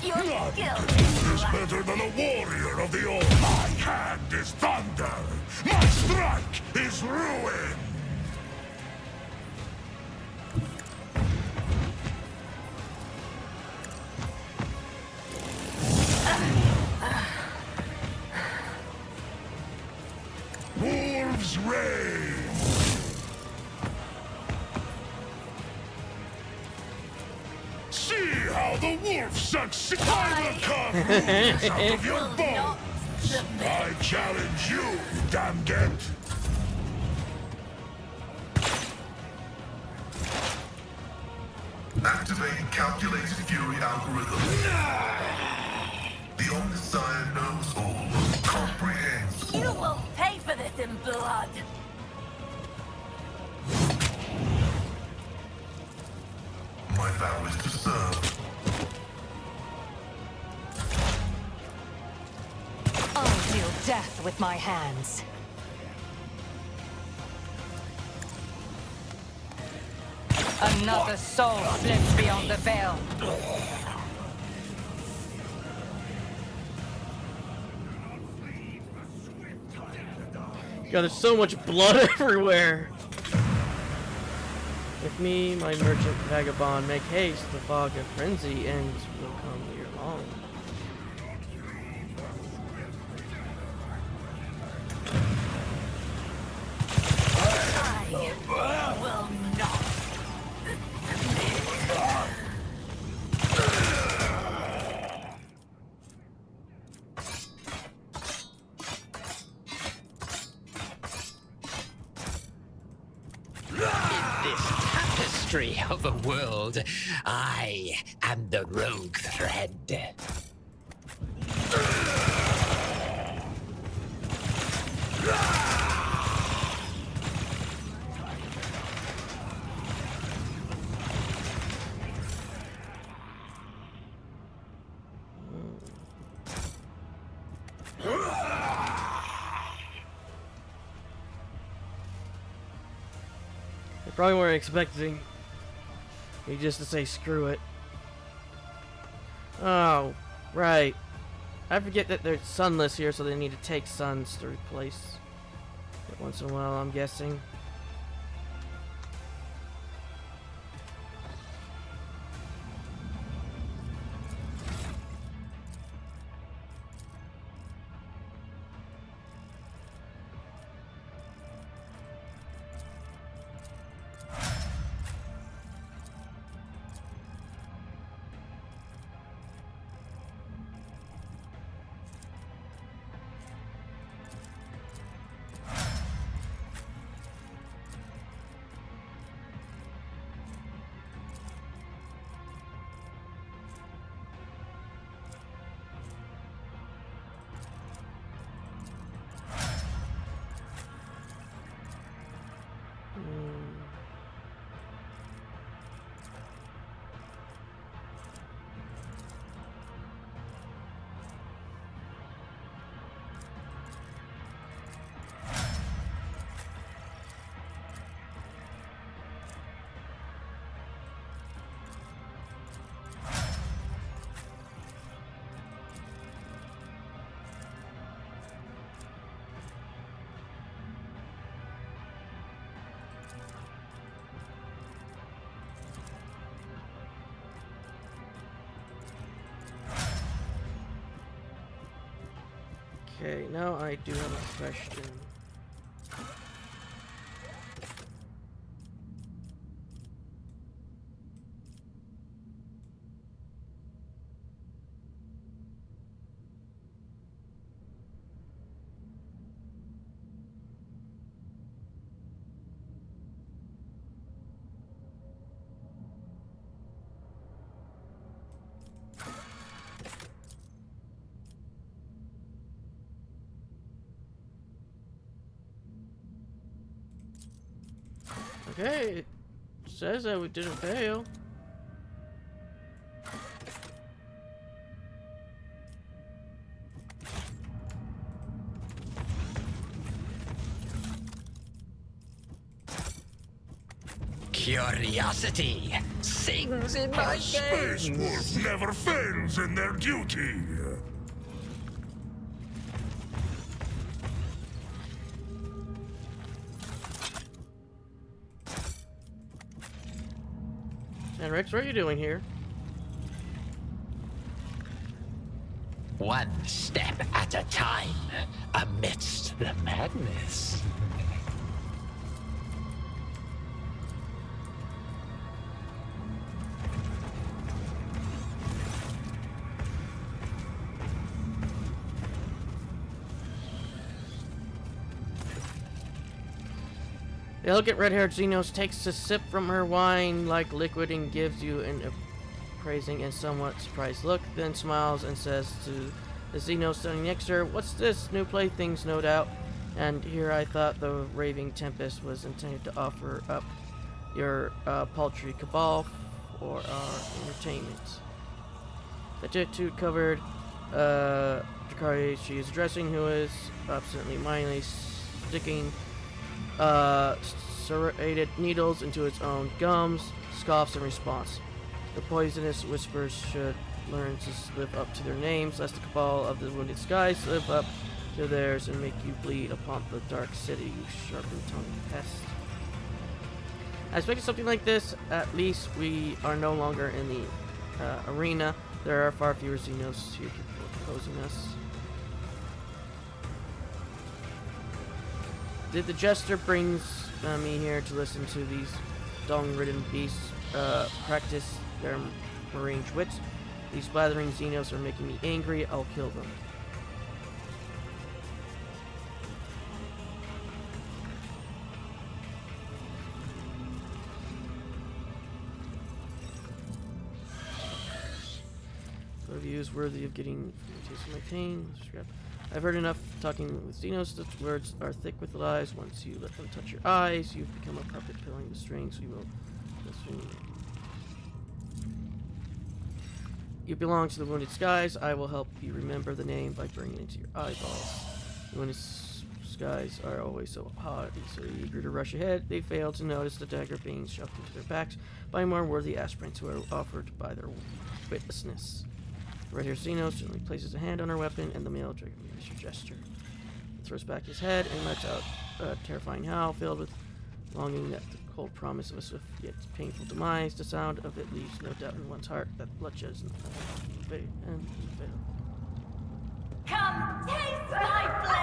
Your None skill is better than a warrior of the old. My hand is thunder! My strike is ruin! Wolves reign! See how the wolf succeeds! I will carve runes out of your will bones! not submit. I challenge you, damn get! Activate calculated fury algorithm. The Omniscient knows all, comprehends You all. will pay for this in blood. My vow is to serve. I'll deal death with my hands. Another soul slips beyond the veil. God, there's so much blood everywhere. With me, my merchant vagabond, make haste. The fog of frenzy ends will come ere long. I will not submit. tapestry of a world. I am the rogue thread. They probably weren't expecting me just to say screw it. Oh, right. I forget that they're sunless here, so they need to take suns to replace it once in a while, I'm guessing. Okay, now I do have a question. Okay, it says that we didn't fail. Curiosity sings in my A space veins. wolf never fails in their duty. And Rex, what are you doing here? One step at a time amidst the madness. The elegant red-haired Xenos takes a sip from her wine like liquid and gives you an appraising and somewhat surprised look, then smiles and says to the Xenos standing next to her, "What's this? New playthings, no doubt." And here I thought the raving Tempest was intended to offer up your paltry cabal for our entertainment. The tattooed covered Drakari she is addressing, who is obstinately mindly sticking serrated needles into its own gums, scoffs in response. The poisonous whispers should learn to live up to their names, lest the cabal of the wounded skies live up to theirs and make you bleed upon the dark city, you sharp-tongued pest. I expected something like this. At least we are no longer in the arena. There are far fewer Xenos here opposing us. Did the jester brings me here to listen to these dong-ridden beasts practice their range wits? These blathering Xenos are making me angry. I'll kill them. Thought of you is worthy of getting a taste of my pain. I've heard enough talking with Xenos. The words are thick with lies. Once you let them touch your eyes, you've become a puppet pulling the strings. You belong to the Wounded Skies. I will help you remember the name by burning it into your eyeballs. The Wounded Skies are always so haughty, so eager to rush ahead. They fail to notice the dagger being shoved into their backs by more worthy aspirants who are offered by their witnessness. Right here, Xenos gently places a hand on her weapon, and the male dragon makes a gesture. He throws back his head and lets out a terrifying howl filled with longing at the cold promise of a swift yet painful demise. The sound of it leaves no doubt in one's heart that bloodshed is fatal. Come taste my blade!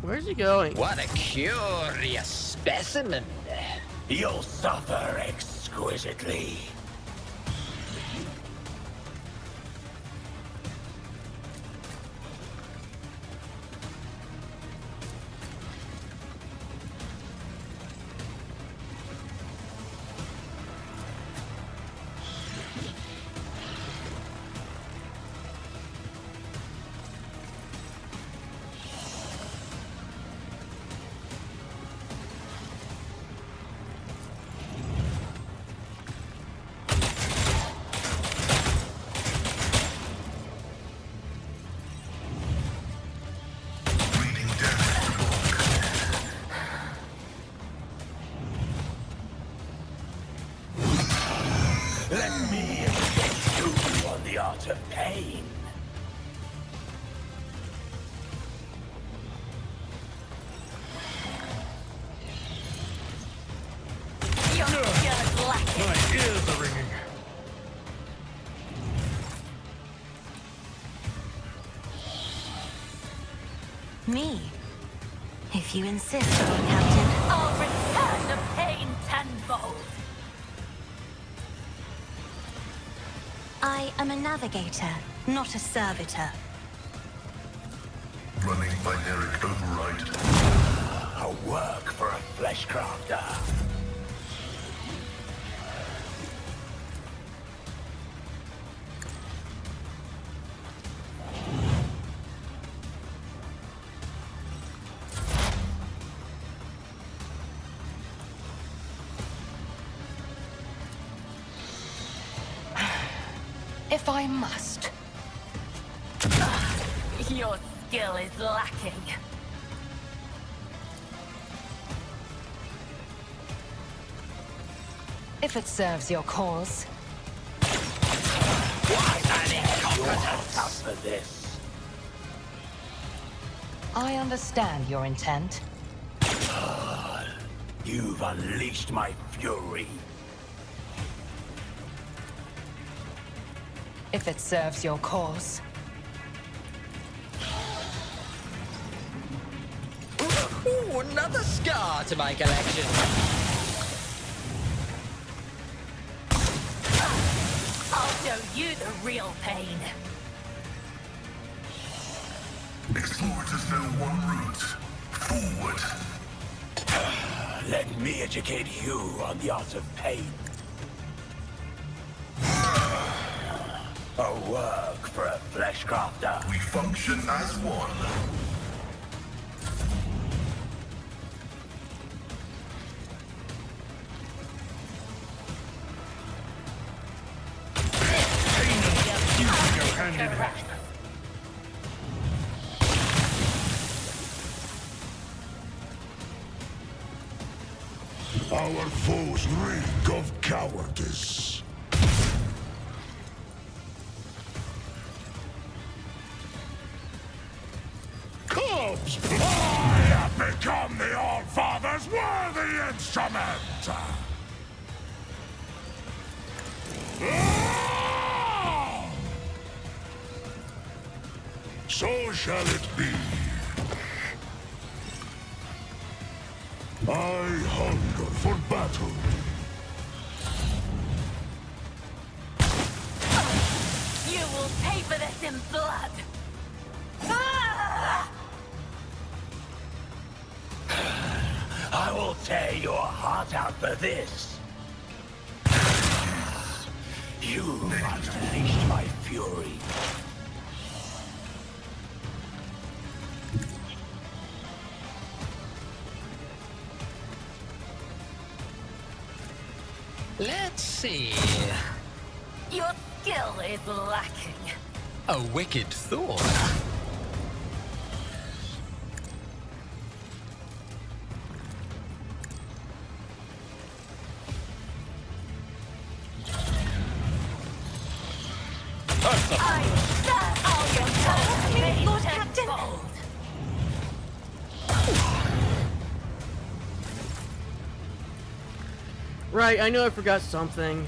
Where's he going? What a curious specimen. You'll suffer exquisitely. Let me educate you on the art of pain. You're just lacking. My ears are ringing. Me? If you insist, Captain. I'll return the pain tenfold. I am a navigator, not a servitor. Running binaric override. A work for a fleshcrafter. If I must. Your skill is lacking. If it serves your cause. What an incompetence for this. I understand your intent. You've unleashed my fury. If it serves your cause. Ooh, another scar to my collection. I'll show you the real pain. Explorers know one route. Forward. Let me educate you on the art of pain. A work for a fleshcrafter. We function as one. Pain and beauty go hand in hand. Our foes reek of cowardice. Cubs! I have become the All-Father's worthy instrument! Ah! So shall it be. I hunger for battle. You will pay for this in blood. tear your heart out for this. You unleashed my fury. Let's see. Your skill is lacking. A wicked thought. Lord Captain! Right, I know I forgot something.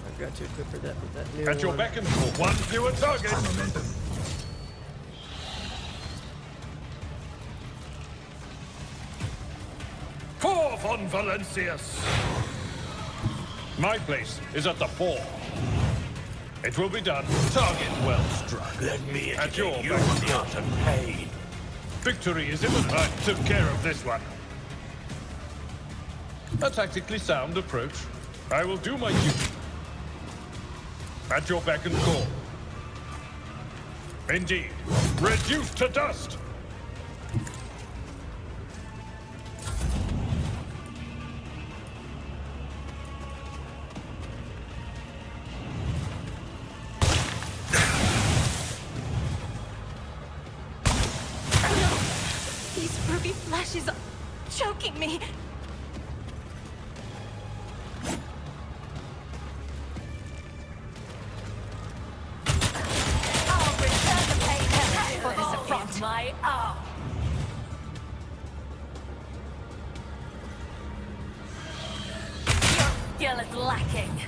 I forgot to equip her that with that new At your one. beck and call. One fewer target. For von Valencius. My place is at the fore. It will be done. Target well struck. Let me At your educate you beck on and the call. art of pain. Victory is imminent. I took care of this one. A tactically sound approach. I will do my duty. At your beck and call. Indeed. Reduced to dust. These ruby flashes are choking me. I'll return the pain for this affront. My arm. Your skill is lacking.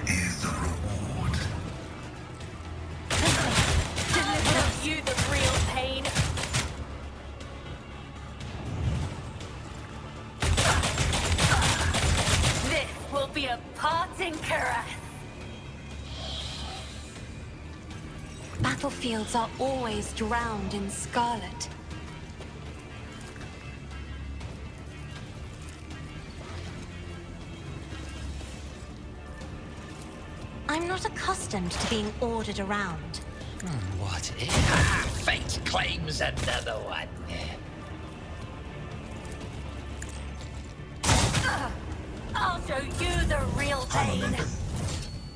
Is the reward. Deliver you the real pain. This will be a parting caress. Battlefields are always drowned in scarlet. I'm not accustomed to being ordered around. What if? Ah, fate claims another one. I'll show you the real pain.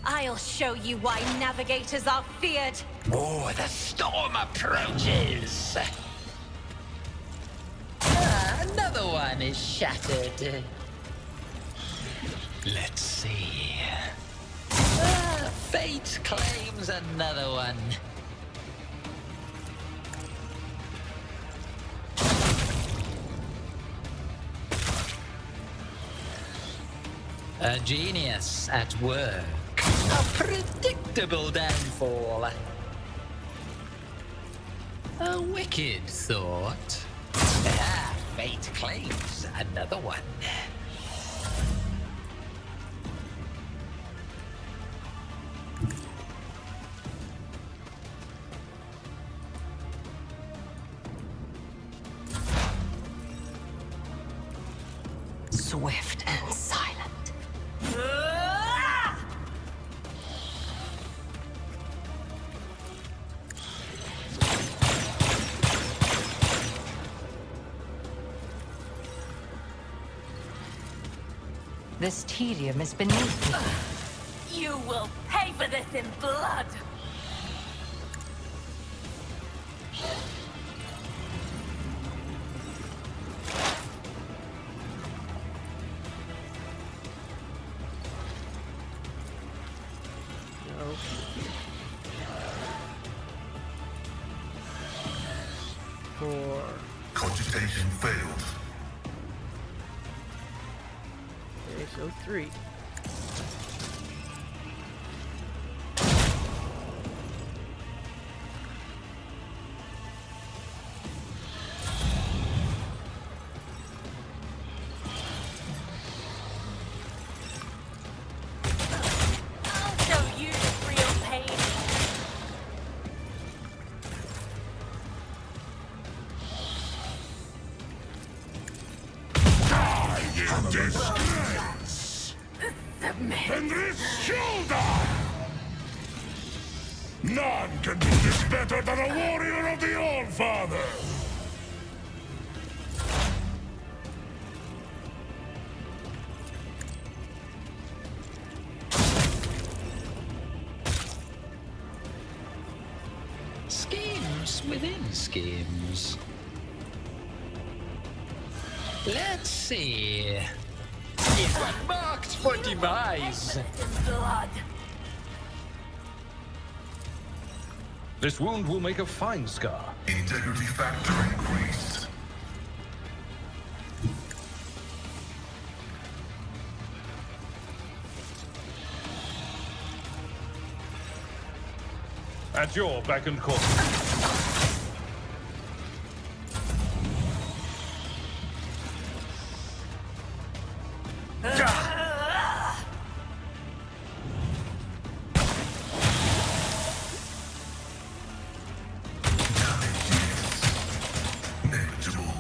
I'll show you why navigators are feared. Oh, the storm approaches. Another one is shattered. Let's see. Fate claims another one. A genius at work. A predictable downfall. A wicked thought. Ah, fate claims another one. Swift and silent. This tedium is beneath me. You will pay for this in blood. No. Four. Cogitation failed. Okay, so 3. Disgrace! Fenris shoulder! None can do this better than a warrior of the All-Father! Schemes within schemes. Let's see. It was marked for demise. This wound will make a fine scar. Integrity factor increased. At your beck and call. Negligible.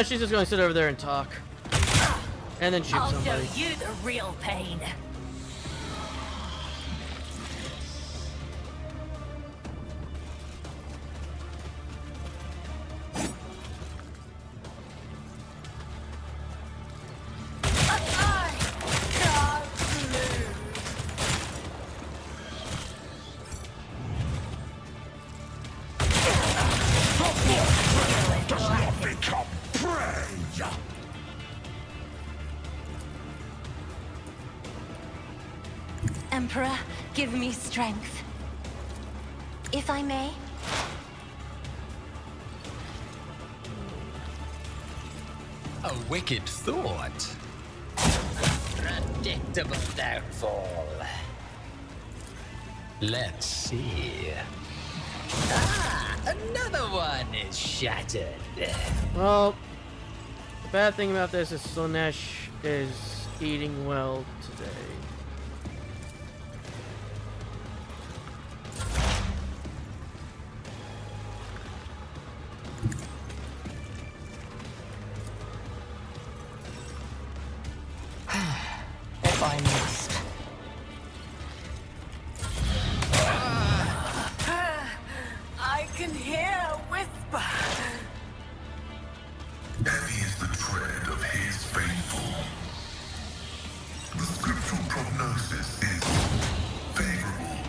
She's just going to sit over there and talk. And then shoot I'll somebody. show you the real pain. Does not become prey! Emperor, give me strength. If I may. A wicked thought. Predictable downfall. Let's see. Ah, another one is shattered. Well, the bad thing about this is Slanesh is eating well today. If I missed. I can hear a whisper. Heavy is the tread of his faithful. The scriptural prognosis is favorable.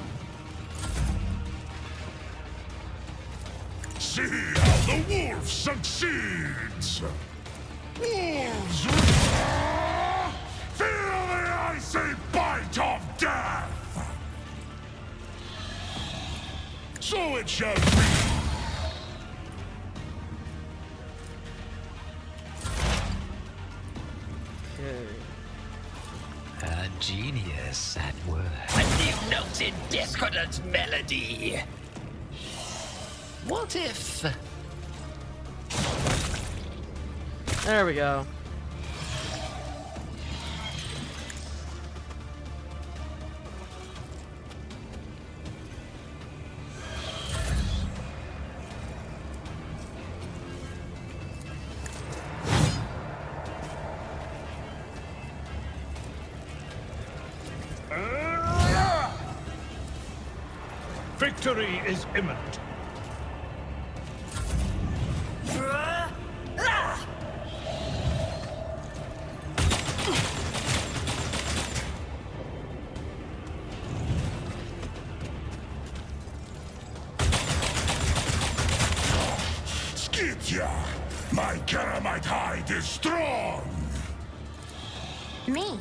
See how the wolf succeeds! Wolves! Feel the icy bite of death! So it shall be! Okay. A genius at work. A new note in discordant melody. What if... There we go. Victory is imminent. Skitya! My Karamite hide is strong! Me?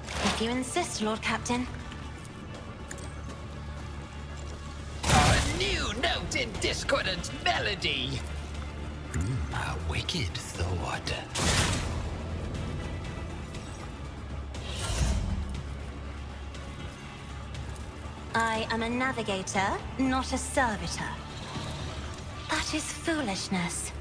If you insist, Lord Captain. A new note in discordant melody. A wicked thought. I am a navigator, not a servitor. That is foolishness.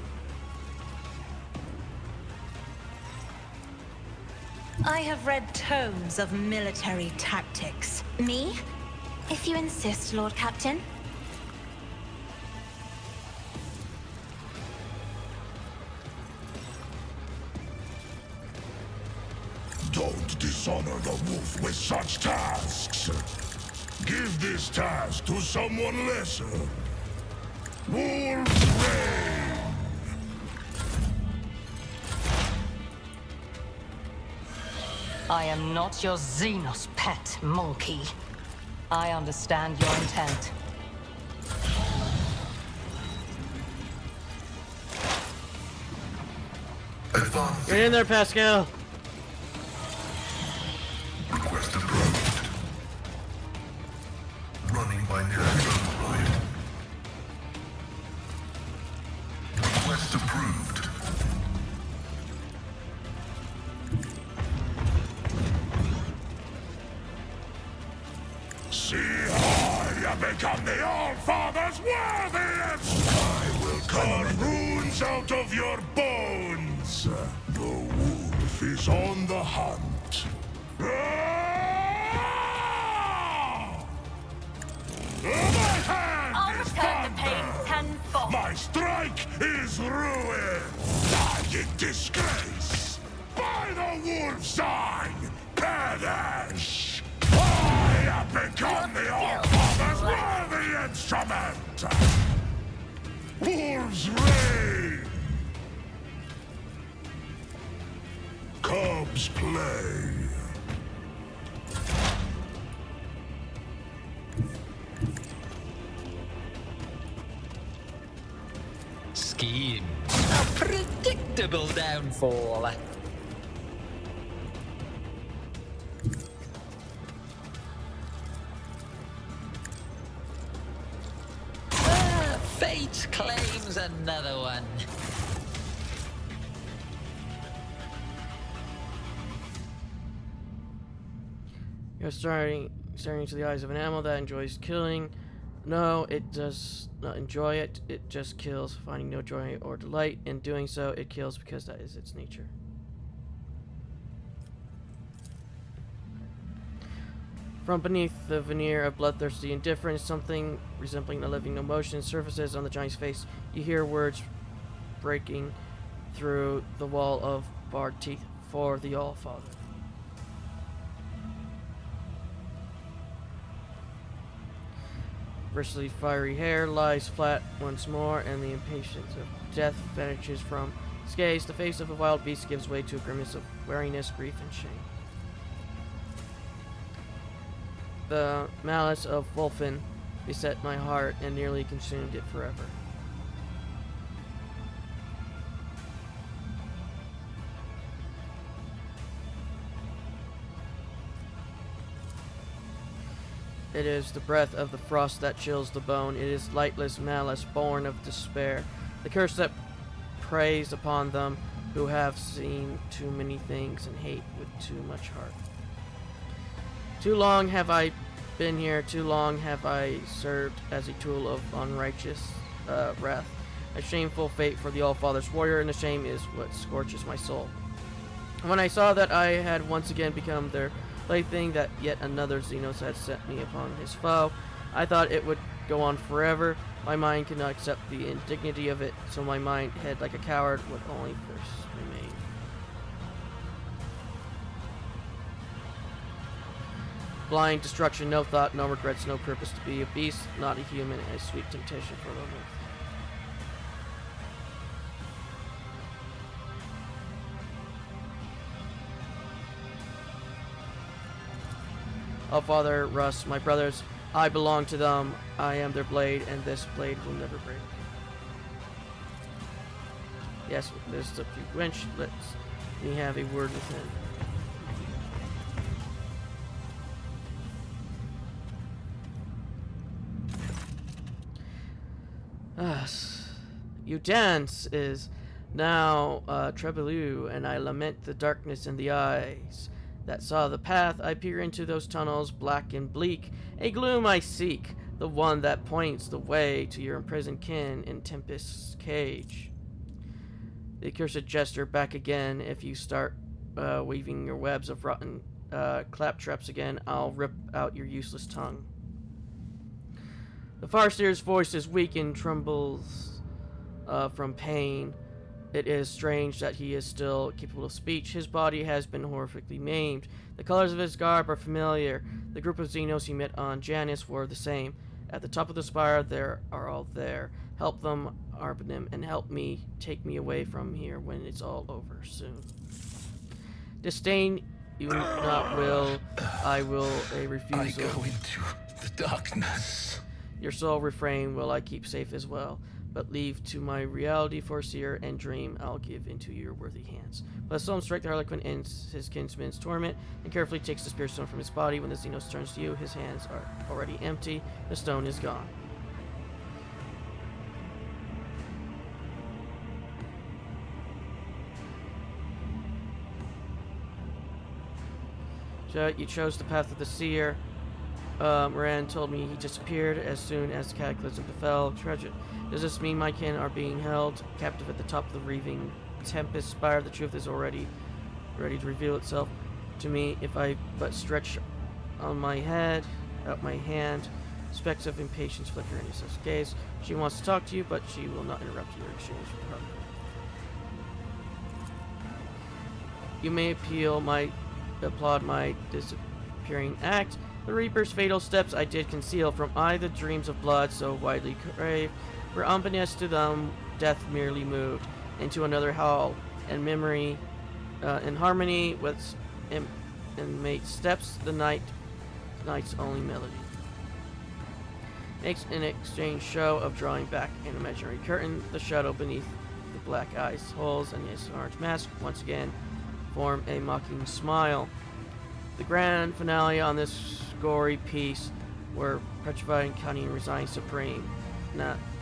I have read tomes of military tactics. Me? If you insist, Lord Captain. dishonor the wolf with such tasks. Give this task to someone lesser. Wolf's Reign! I am not your Xenos pet, monkey. I understand your intent. Advancing. Get in there, Pascal. Request approved. Running binary override. Request approved. See, I have become the All-Father's worthiest! I will carve runes out of your bones! The wolf is on the hunt. My hand I'll is return the pain thunder. tenfold. My strike is ruin! Die in disgrace! By the wolf's eye, perish! I have become the All-Father's worthy instrument! Wolf's Reign! Cubs play. Scheme. A predictable downfall. Fate claims another one. You're staring into the eyes of an animal that enjoys killing. No, it does not enjoy it. It just kills, finding no joy or delight in doing so. It kills because that is its nature. From beneath the veneer of bloodthirsty indifference, something resembling a living emotion surfaces on the giant's face. You hear words breaking through the wall of barred teeth. For the All-Father. Bristly, fiery hair lies flat once more, and the impatience of death vanishes from his gaze. The face of a wild beast gives way to a grimace of weariness, grief, and shame. The malice of Wolfen beset my heart and nearly consumed it forever. It is the breath of the frost that chills the bone. It is lightless malice born of despair. The curse that preys upon them who have seen too many things and hate with too much heart. Too long have I been here. Too long have I served as a tool of unrighteous wrath. A shameful fate for the All-Father's warrior, and the shame is what scorches my soul. When I saw that I had once again become their plaything, that yet another Xenos had set me upon his foe, I thought it would go on forever. My mind could not accept the indignity of it, so my mind head like a coward would only thirst remain. Blind destruction, no thought, no regrets, no purpose to be a beast, not a human, a sweet temptation for the wolf. Oh, Father, Russ, my brothers, I belong to them. I am their blade, and this blade will never break. Yes, this is up to you, wench. Let me have a word with him. You dance is now Trebelu, and I lament the darkness in the eyes that saw the path. I peer into those tunnels, black and bleak, a gloom I seek, the one that points the way to your imprisoned kin in Tempest's cage. The accursed jester back again. If you start weaving your webs of rotten claptraps again, I'll rip out your useless tongue. The Farseer's voice is weak and trembles from pain. It is strange that he is still capable of speech. His body has been horrifically maimed. The colors of his garb are familiar. The group of Xenos he met on Janus were the same. At the top of the spire, they are all there. Help them, Arpanim, and help me. Take me away from here when it's all over soon. Disdain you not will. I will a refusal. I go into the darkness. Your sole refrain will I keep safe as well, but leave to my reality foreseer and dream I'll give into your worthy hands. Let Solom strike the Harlequin ends his kinsman's torment and carefully takes the spear stone from his body. When the Xenos turns to you, his hands are already empty. The stone is gone. So you chose the path of the seer. Moran told me he disappeared as soon as the cataclysm befell. Tragic. Does this mean my kin are being held captive at the top of the reaving tempest spire? The truth is already ready to reveal itself to me if I but stretch on my head, out my hand. Specks of impatience flicker in Yusuf's gaze. She wants to talk to you, but she will not interrupt your exchange with her. You may applaud my disappearing act. The Reaper's fatal steps I did conceal from I the dreams of blood so widely craved, were ominous to them death merely moved into another hall, and memory in harmony with inmate steps the night's only melody. Makes an exchange show of drawing back an imaginary curtain, the shadow beneath the black eyes holes and his orange mask once again form a mocking smile. The grand finale on this gory piece, where petrified and cunning resign supreme,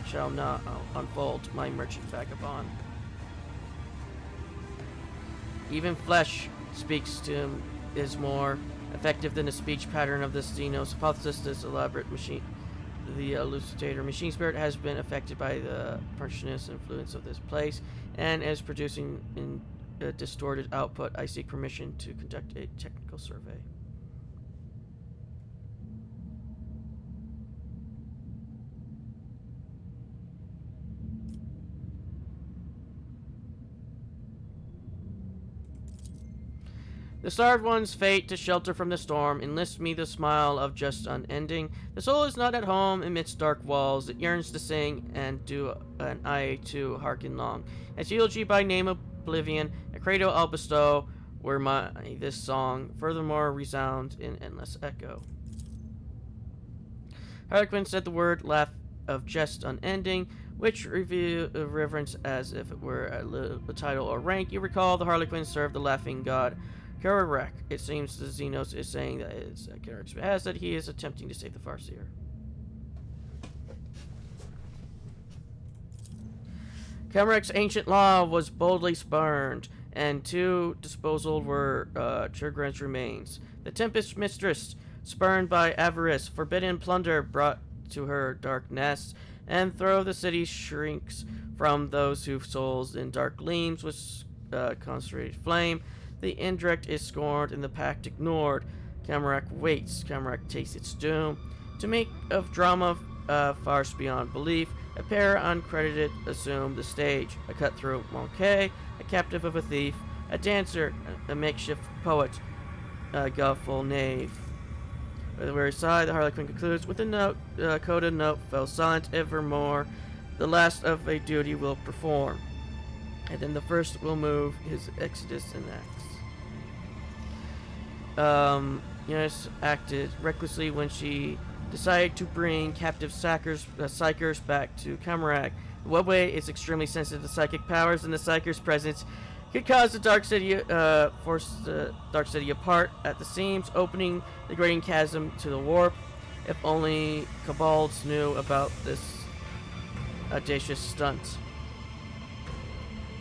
shall not unfold my merchant vagabond. Even flesh speaks to him is more effective than the speech pattern of this Xenos hypothesis. This elaborate machine, the elucidator machine spirit, has been affected by the pernicious influence of this place and is producing in a distorted output. I seek permission to conduct a technical survey. The starved one's fate to shelter from the storm enlists me the smile of just unending. The soul is not at home amidst dark walls. It yearns to sing and do an I to hearken long. As eulogy by name oblivion, a cradle I'll bestow, where this song furthermore resounds in endless echo. Harlequin said the word, laugh of jest unending, which reveal reverence as if it were a title or rank. You recall the Harlequin served the laughing god Karak. It seems the Xenos is saying that it's Karak's behest that he is attempting to save the Farseer. Karak's ancient law was boldly spurned, and to disposal were Chirgren's remains. The Tempest Mistress, spurned by avarice, forbidden plunder brought to her dark nest, and throw the city shrinks from those whose souls in dark gleams with concentrated flame. The indirect is scorned and the pact ignored. Karak waits. Karak tastes its doom. To make of drama farce beyond belief, a pair uncredited assume the stage. A cutthroat monkey, a captive of a thief, a dancer, a makeshift poet, a gufful knave. By the very side, the Harlequin concludes with a note, coded note, fell silent evermore. The last of a duty will perform, and then the first will move his exodus in acts. Eunice acted recklessly when she decided to bring captive psychers back to Karak. The webway is extremely sensitive to psychic powers, and the psycher's presence could cause the Dark City, force the Dark City apart at the seams, opening the grading chasm to the warp. If only Cabalds knew about this audacious stunt.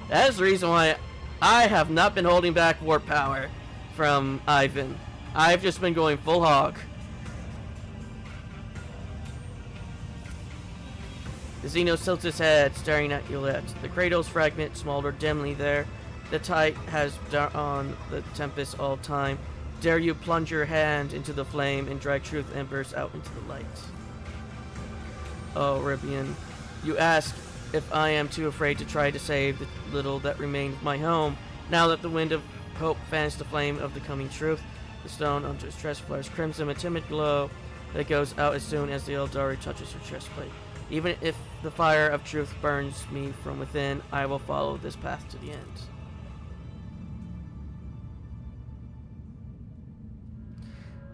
That is the reason why I have not been holding back warp power from Ivan. I've just been going full hog. The Xenos tilts his head, staring at Yolette. The cradle's fragment smoldered dimly there. The tide has on the tempest all time. Dare you plunge your hand into the flame and drag truth embers out into the light? Oh, Ribian, you ask if I am too afraid to try to save the little that remained of my home. Now that the wind of hope fans the flame of the coming truth, the stone on his chest flares crimson, a timid glow that goes out as soon as the Eldari touches her chest plate. Even if the fire of truth burns me from within, I will follow this path to the end.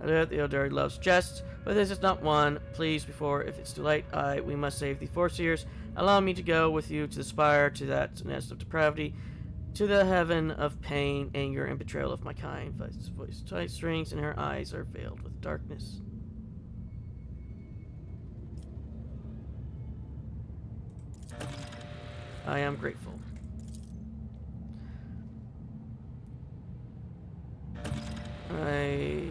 I know that the Eldari loves jests, but this is not one. Please, before if it's too late, we must save the Foreseers. Allow me to go with you to the spire, to that nest of depravity, to the heaven of pain, anger, and betrayal of my kind. Voice tight strings, and her eyes are veiled with darkness. I am grateful. I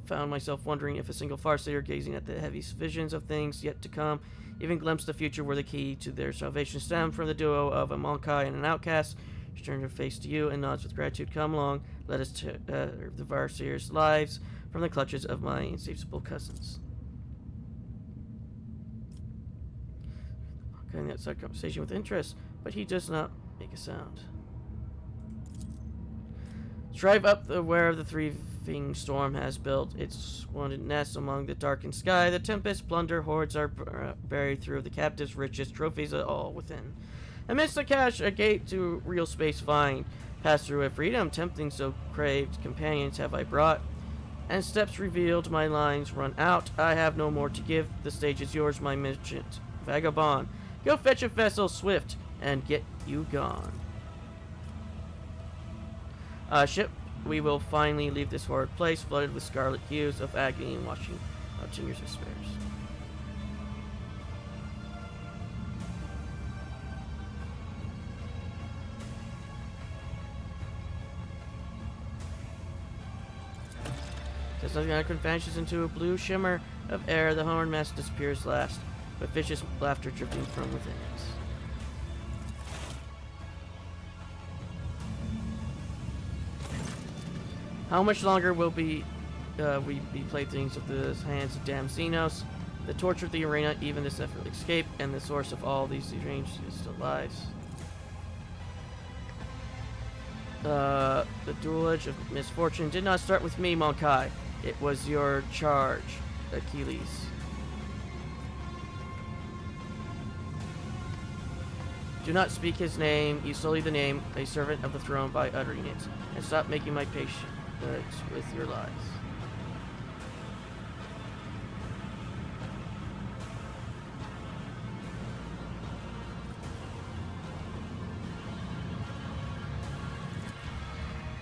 found myself wondering if a single Farseer, gazing at the heavy visions of things yet to come, even glimpsed the future where the key to their salvation stemmed from the duo of a Monkai and an outcast. She turned her face to you and nods with gratitude. Come along, let us the Farseer's lives from the clutches of my insatiable cousins. Monkai that side conversation with interest, but he does not make a sound. Drive up where the thriving storm has built its wounded nest among the darkened sky. The tempest plunder hordes are buried through the captives' richest trophies are all within. Amidst the cache, a gate to real space find. Pass through a freedom tempting, so craved companions have I brought. And steps revealed, my lines run out. I have no more to give. The stage is yours, my merchant vagabond. Go fetch a vessel swift and get you gone. Ship, we will finally leave this horrid place, flooded with scarlet hues of agony and watching out in your despairs. As the icon vanishes into a blue shimmer of air, the horn mask disappears last, with vicious laughter dripping from within it. How much longer will we be playthings of the hands of damned Xenos? The torture of the arena, even this effortless escape, and the source of all these deranged lives. The duelage of misfortune did not start with me, Monkai. It was your charge, Achilles. Do not speak his name. You sully the name, a servant of the throne, by uttering it, and stop making my patience with your lies.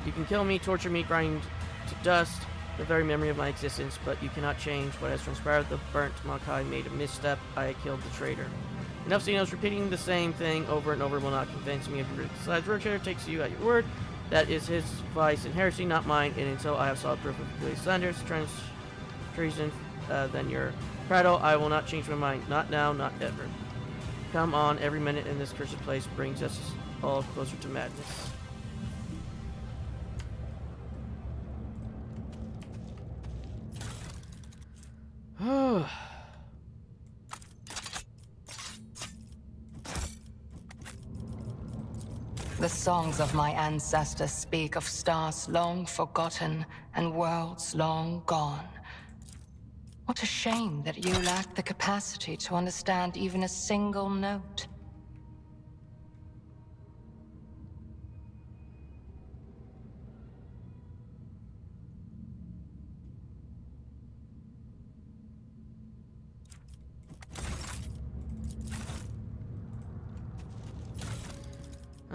You can kill me, torture me, grind to dust the very memory of my existence, but you cannot change what has transpired. The burnt Makai made a misstep. I killed the traitor. Enough Xenos repeating the same thing over and over will not convince me of your besides. Rotator takes you at your word. That is his vice and heresy, not mine, and until I have solid proof of Achilles' slanders, treason, then your prattle, I will not change my mind. Not now, not ever. Come on, every minute in this cursed place brings us all closer to madness. The songs of my ancestors speak of stars long forgotten and worlds long gone. What a shame that you lack the capacity to understand even a single note.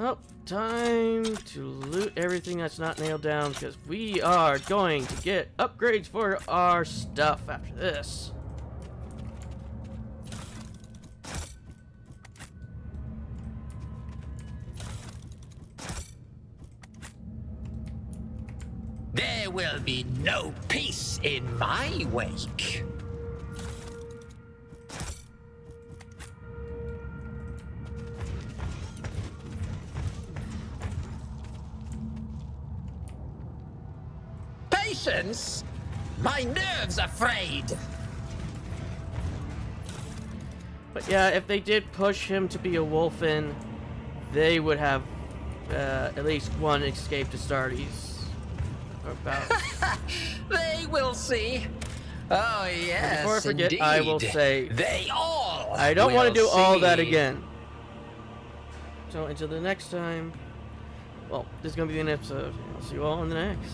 Oh, time to loot everything that's not nailed down, because we are going to get upgrades for our stuff after this. There will be no peace in my wake. Patience? My nerves are frayed. But yeah, if they did push him to be a wolfen, they would have at least one escape to Astartes. About. They will see. Oh yes, Before I forget, indeed. I will say they all. I don't want to do will all that see. again. So until the next time, well, this is gonna be an episode. I'll see you all in the next.